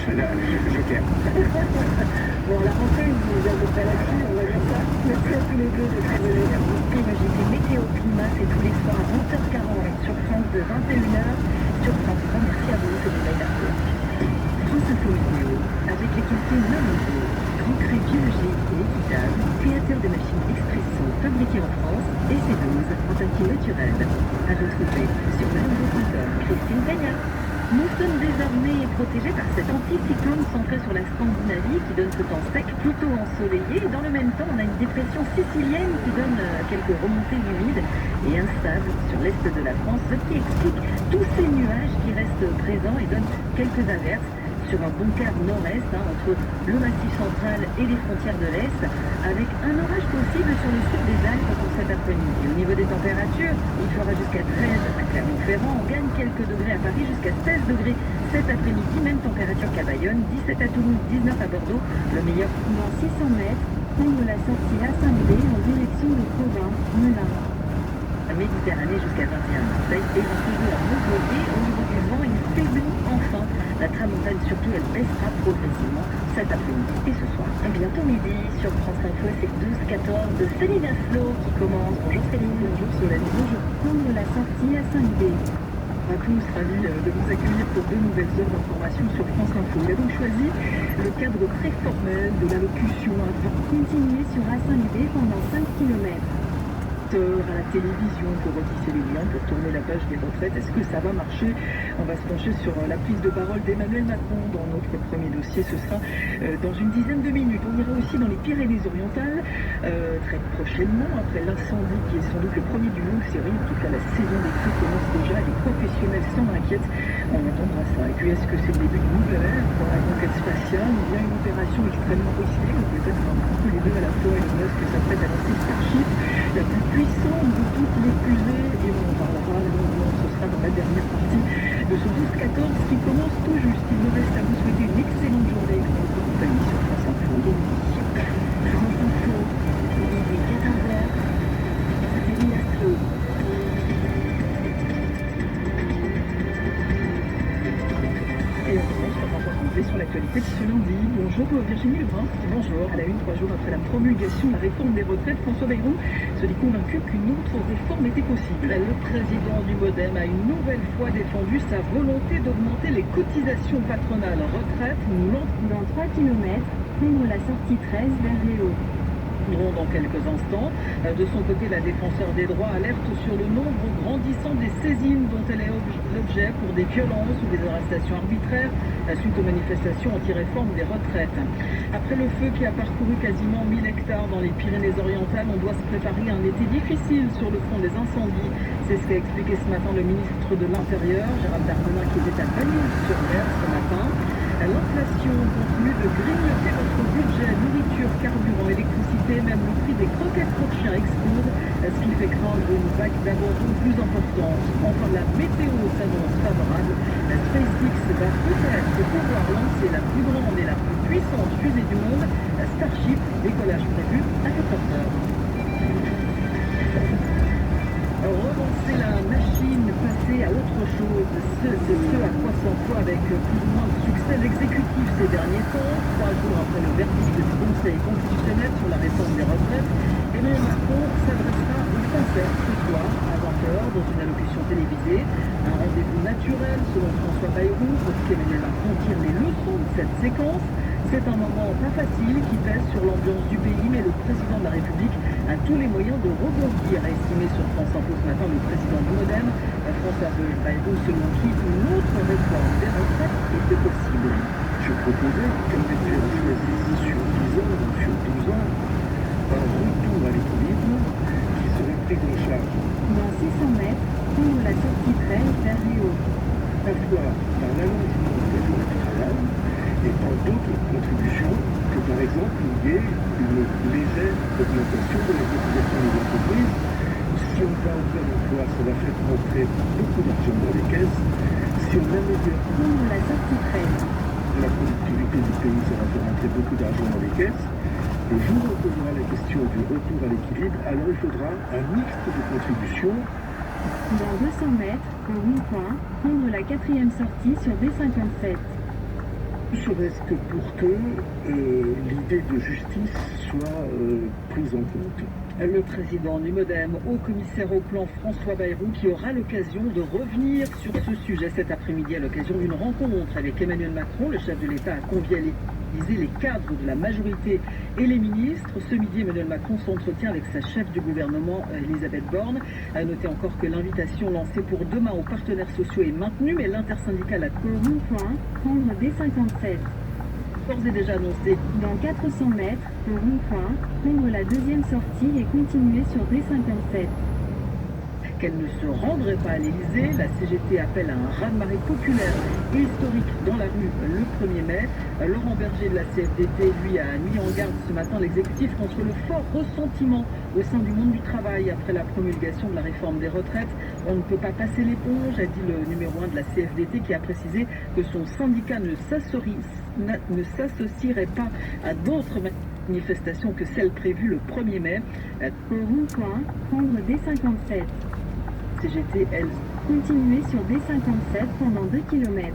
Joker. Bon, la rentrée, vous êtes à peu près là-dessus, on va dire ça. Merci à tous les deux de très venir. Le JT Météo Climat, c'est tous les soirs à 20h40 sur France de 21h sur France 3. Merci à vous, c'est du mail France Info Météo, avec les cafés Malengo, Grand Cru biologique et équitable, créateur de machines expresso fabriquées en France et C12 en papier naturel. À retrouver sur malengo.com. Christine Gagnard. Nous sommes désormais protégés par cet anticyclone centré sur la Scandinavie qui donne ce temps sec, plutôt ensoleillé. Et dans le même temps, on a une dépression sicilienne qui donne quelques remontées humides et instables sur l'est de la France, ce qui explique tous ces nuages qui restent présents et donnent quelques averses sur un bon quart nord-est, entre le massif central et les frontières de l'Est, avec un orage possible sur le sud des Alpes pour cet après-midi. Au niveau des températures, il fera jusqu'à 13 à Clermont-Ferrand, on gagne quelques degrés à Paris, jusqu'à 16 degrés cet après-midi, même température qu'à Bayonne, 17 à Toulouse, 19 à Bordeaux, le meilleur. Dans 600 mètres, prendre la sortie A5B en direction de Provins, Melun. Méditerranée jusqu'à 21 Marseille et toujours à Montpellier. Au niveau du vent, il faiblit enfin. La tramontane surtout, elle baissera progressivement cet après-midi et ce soir. À bientôt midi sur France Info, c'est 12-14 de Céline Aflo qui commence. Bonjour Céline. Bonjour Solène. Bonjour. Prendre la sortie A5B. Raclous, ravi de vous accueillir pour 2 nouvelles heures d'information sur France Info. Il a donc choisi le cadre très formel de l'allocution avant. Continuer sur A5B pendant 5 km. À la télévision pour retisser les liens, pour tourner la page des retraites. Est-ce que ça va marcher? On va se pencher sur la prise de parole d'Emmanuel Macron dans notre premier dossier. Ce sera dans une dizaine de minutes. On ira aussi dans les Pyrénées-Orientales très prochainement, après l'incendie qui est sans doute le premier d'une longue série. En tout cas, la saison des feux commence déjà. Les professionnels s'en inquiètent. On attendra ça. Et puis, est-ce que c'est le début d'une nouvelle ère pour la conquête spatiale? spatiale, il y a une opération extrêmement risquée, on peut être un peu les deux à la fois. Elon Musk s'apprête à lancer Starship, la plus puissante de toutes les fusées, et on en parlera longuement, ce sera dans la dernière partie de ce 12-14 qui commence tout juste. Il me reste à vous souhaiter une excellente journée en votre compagnie sur France Info. France Info, il est 14h, Céline Astro. Et on commence par un point complet sur l'actualité de ce lundi. Bonjour Virginie Lebrun. Bonjour. À la une, 3 jours après la promulgation de la réforme des retraites, François Bayrou se dit convaincu qu'une autre réforme était possible. Le président du MoDem a une nouvelle fois défendu sa volonté d'augmenter les cotisations patronales retraite Dans 3 km, prendre la sortie 13 vers Léo. Dans quelques instants. De son côté, la défenseur des droits alerte sur le nombre grandissant des saisines dont elle est l'objet pour des violences ou des arrestations arbitraires suite aux manifestations anti-réforme des retraites. Après le feu qui a parcouru quasiment 1000 hectares dans les Pyrénées-Orientales, on doit se préparer à un été difficile sur le front des incendies. C'est ce qu'a expliqué ce matin le ministre de l'Intérieur, Gérald Darmanin, qui était à Bagnols-sur-Mer ce matin. L'inflation continue de grignoter notre budget, nourriture, carburant, électricité, même le prix des croquettes pour chiens explose, ce qui fait craindre une vague d'abandon plus importante. Enfin, la météo s'annonce favorable. SpaceX va peut-être pouvoir lancer la plus grande et la plus puissante fusée du monde, Starship, décollage prévu à 14h. Relancer la machine, passer à autre chose, c'est ce à quoi s'emploie avec plus ou moins de succès l'exécutif ces derniers temps. 3 jours après le verdict du Conseil constitutionnel sur la réforme des retraites, Emmanuel Macron s'adressera aux Français ce soir à 20h dans une allocution télévisée. Un rendez-vous naturel selon François Bayrou pour qu'Emmanuel Macron tire les leçons de cette séquence. C'est un moment pas facile qui pèse sur l'ambiance du pays, mais le président de la République a tous les moyens de rebondir, a estimé sur France Info ce matin le président du MoDem, François Bayrou, selon qui une autre réforme des retraites était possible. Je proposais qu'un métier choisisse sur 10 ans ou sur 12 ans un retour à l'équilibre qui serait pris en charge. Dans 600 mètres, prendre la sortie 13 vers Léo. À la fois par l'allongement de la journée de travail et par d'autres contributions que par exemple il y ait une légère augmentation de la cotisation des entreprises. Si on va au plein emploi, ça va faire rentrer beaucoup d'argent dans les caisses. Si on améliore Prendre la sortie 13. la productivité du pays, ça va faire rentrer beaucoup d'argent dans les caisses. Le jour où on posera la question du retour à l'équilibre, alors il faudra un mixte de contributions. Dans 200 mètres, au rond-point, prendre la 4e sortie sur B57. Ne serait-ce que pour que l'idée de justice soit prise en compte. Le président du MoDem, haut commissaire au plan François Bayrou, qui aura l'occasion de revenir sur ce sujet cet après-midi à l'occasion d'une rencontre avec Emmanuel Macron. Le chef de l'État a convié à l'Élysée les cadres de la majorité et les ministres. Ce midi, Emmanuel Macron s'entretient avec sa chef du gouvernement, Elisabeth Borne. À noter encore que l'invitation lancée pour demain aux partenaires sociaux est maintenue, mais l'intersyndicale a Au rond-point, prendre B57. d'ores et déjà annoncé. Dans 400 mètres, au rond-point, prendre la 2e sortie et continuer sur B57. Qu'elle ne se rendrait pas à l'Élysée, la CGT appelle à un raz-de-marée populaire et historique dans la rue le 1er mai. Laurent Berger de la CFDT, lui, a mis en garde ce matin l'exécutif contre le fort ressentiment au sein du monde du travail après la promulgation de la réforme des retraites. On ne peut pas passer l'éponge, a dit le numéro 1 de la CFDT, qui a précisé que son syndicat ne s'associerait pas à d'autres manifestations que celles prévues le 1er mai. Au rond-point, prendre D57. CGT, elle, continuer sur D57 pendant 2 km.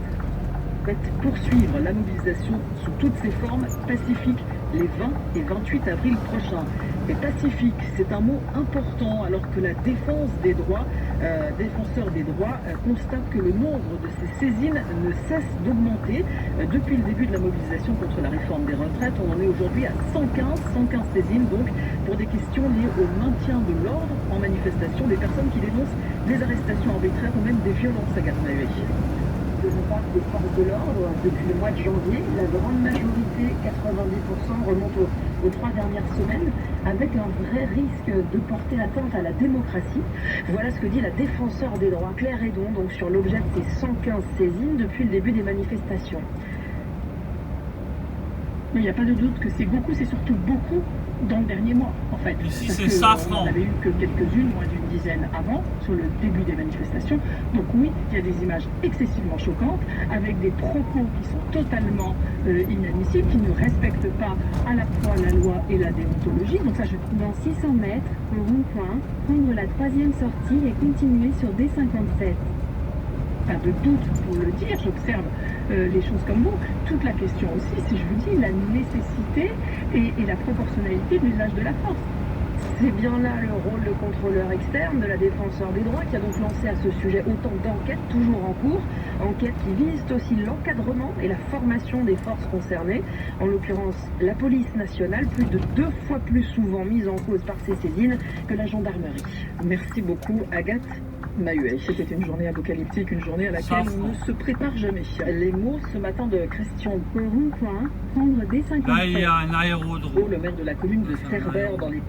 Poursuivre la mobilisation sous toutes ses formes pacifiques les 20 et 28 avril prochains. Et pacifique, c'est un mot important alors que la défense des droits, défenseur des droits, constate que le nombre de ces saisines ne cesse d'augmenter. Depuis le début de la mobilisation contre la réforme des retraites, on en est aujourd'hui à 115 saisines, donc pour des questions liées au maintien de l'ordre en manifestation, des personnes qui dénoncent des arrestations arbitraires ou même des violences à Garnaüe. De la part des forces de l'ordre depuis le mois de janvier. La grande majorité, 90%, remonte aux 3 dernières semaines, avec un vrai risque de porter atteinte à la démocratie. Voilà ce que dit la défenseur des droits, Claire Hédon, donc sur l'objet de ces 115 saisines depuis le début des manifestations. Mais il n'y a pas de doute que c'est beaucoup, c'est surtout beaucoup dans le dernier mois, en fait. Ici, Parce c'est que, Safran. on n'avait eu que quelques-unes, moins d'une dizaine avant, sur le début des manifestations. Donc oui, il y a des images excessivement choquantes, avec des propos qui sont totalement inadmissibles, qui ne respectent pas à la fois la loi et la déontologie. Donc ça, Dans 600 mètres, au rond-point, prendre la 3e sortie et continuer sur D57. Pas de doute pour le dire, j'observe les choses comme vous. Toute la question aussi, si je vous dis, la nécessité et la proportionnalité de l'usage de la force. C'est bien là le rôle de contrôleur externe de la défenseur des droits qui a donc lancé à ce sujet autant d'enquêtes toujours en cours, enquêtes qui visent aussi l'encadrement et la formation des forces concernées, en l'occurrence la police nationale, plus de 2 fois plus souvent mise en cause par ces saisines que la gendarmerie. Merci beaucoup, Agathe Mahuet. C'était une journée apocalyptique, une journée à laquelle on ne se prépare jamais. Les mots ce matin de Christian Au rond-point, prendre D57. Là, il y a un aérodrome. le maire de la commune de Cerbère dans les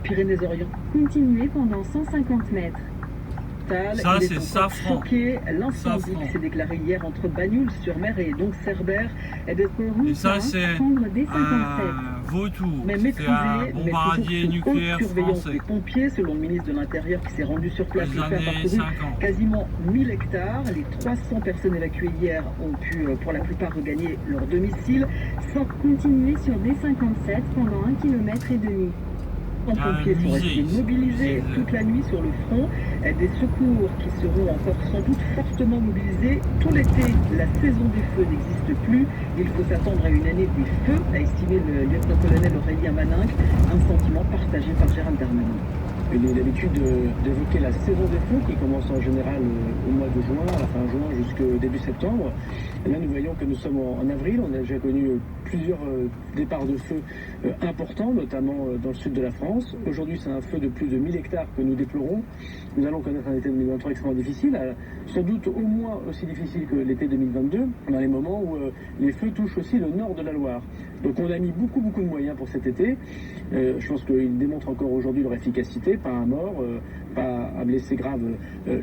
Pyrénées-Orientales. Continuer pendant 150 mètres. Ça, c'est Safran. Choqué, l'incendie Safran. qui s'est déclaré hier entre Bagnoul-sur-Mer et donc Cerbère est de Et ça, c'est prendre D57. Vautour. mais C'est maîtrisé, un mais toujours bombardier sous nucléaire haute surveillance français. des pompiers, selon le ministre de l'Intérieur qui s'est rendu sur place Les et qui a années parcouru 50. quasiment 1000 hectares. Les 300 personnes évacuées hier ont pu, pour la plupart, regagner leur domicile. Sans Continuer sur D57 pendant 1,5 km. Les pompiers sont restés mobilisés toute la nuit sur le front. Des secours qui seront encore sans doute fortement mobilisés tout l'été. La saison des feux n'existe plus. Il faut s'attendre à une année des feux, a estimé le lieutenant-colonel Aurélien Maninck, un sentiment partagé par Gérald Darmanin. Il a l'habitude d'évoquer la saison des feux qui commence en général au mois de juin, à la fin juin jusqu'au début septembre. Et là, nous voyons que nous sommes en avril. On a déjà connu plusieurs départs de feu importants, notamment dans le sud de la France. Aujourd'hui, c'est un feu de plus de 1000 hectares que nous déplorons. Nous allons connaître un été 2023 extrêmement difficile, sans doute au moins aussi difficile que l'été 2022, dans les moments où les feux touchent aussi le nord de la Loire. Donc on a mis beaucoup de moyens pour cet été. Je pense qu'ils démontrent encore aujourd'hui leur efficacité. Pas un mort, pas un blessé grave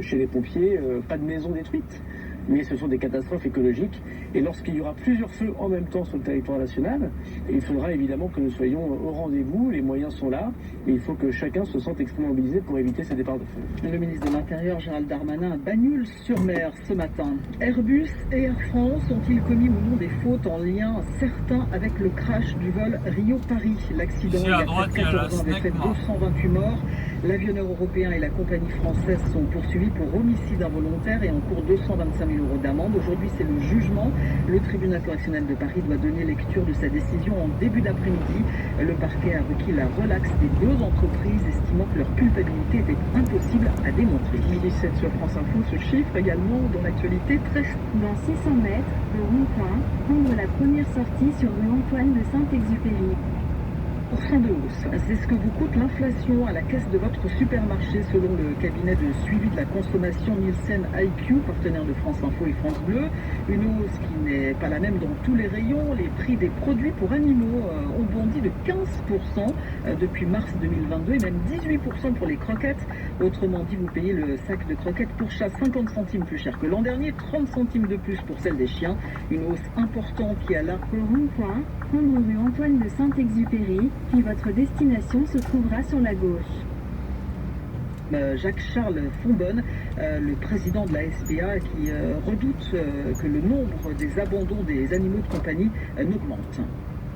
chez les pompiers, pas de maison détruite. Mais ce sont des catastrophes écologiques. Et lorsqu'il y aura plusieurs feux en même temps sur le territoire national, il faudra évidemment que nous soyons au rendez-vous. Les moyens sont là. Et il faut que chacun se sente extrêmement mobilisé pour éviter ces départs de feu. Le ministre de l'Intérieur, Gérald Darmanin, à Bagnoul-sur-Mer ce matin. Airbus et Air France ont-ils commis ou non des fautes en lien certains avec le crash du vol Rio-Paris? L'accident il y a 14 ans avait fait 228 morts. L'avionneur européen et la compagnie française sont poursuivis pour homicide involontaire et encourent 225 000 € d'amende. Aujourd'hui, c'est le jugement. Le tribunal correctionnel de Paris doit donner lecture de sa décision en début d'après-midi. Le parquet a requis la relaxe des 2 entreprises, estimant que leur culpabilité était impossible à démontrer. 2017 sur France Info, ce chiffre également dans l'actualité très... Dans 600 mètres, au rond-point, prendre la première sortie sur rue Antoine de Saint-Exupéry. % de hausse. C'est ce que vous coûte l'inflation à la caisse de votre supermarché selon le cabinet de suivi de la consommation Nielsen IQ, partenaire de France Info et France Bleu. Une hausse qui n'est pas la même dans tous les rayons. Les prix des produits pour animaux ont bondi de 15% depuis mars 2022 et même 18% pour les croquettes. Autrement dit, vous payez le sac de croquettes pour chat 50 centimes plus cher que l'an dernier, 30 centimes de plus pour celle des chiens. Une hausse importante qui a là au rond-point, prendre rue Antoine de Saint-Exupéry, puis votre destination se trouvera sur la gauche. Jacques-Charles Fonbonne, le président de la SPA, qui redoute que le nombre des abandons des animaux de compagnie n'augmente.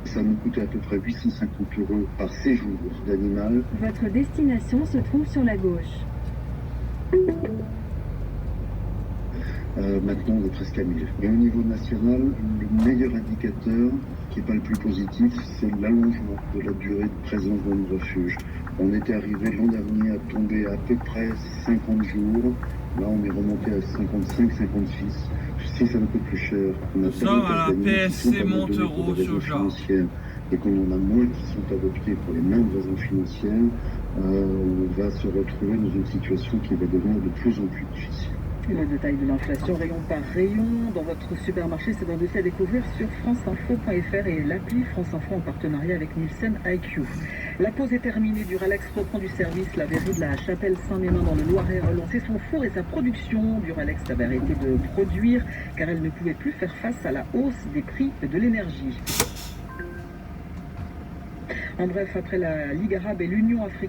Ça nous coûte à peu près 850 € par séjour d'animal. Votre destination se trouve sur la gauche. Maintenant, on est presque à 1000. Mais au niveau national, le meilleur indicateur, qui n'est pas le plus positif, c'est l'allongement de la durée de présence dans nos refuges. On était arrivé l'an dernier à tomber à peu près 50 jours. Là, on est remonté à 55, 56. Si ça nous coûte plus cher, on a sommes à la PSC Montereau Soja. Et qu'on en a moins qui sont adoptés pour les mêmes raisons financières, on va se retrouver dans une situation qui va devenir de plus en plus difficile. Et le détail de l'inflation rayon par rayon dans votre supermarché, c'est un dossier à découvrir sur franceinfo.fr et l'appli France Info en partenariat avec Nielsen IQ. La pause est terminée, Duralex reprend du service. La verrerie de la Chapelle-Saint-Mémin dans le Loiret a relancé son four et sa production. Duralex avait arrêté de produire car elle ne pouvait plus faire face à la hausse des prix de l'énergie. En bref, après la Ligue arabe et l'Union africaine,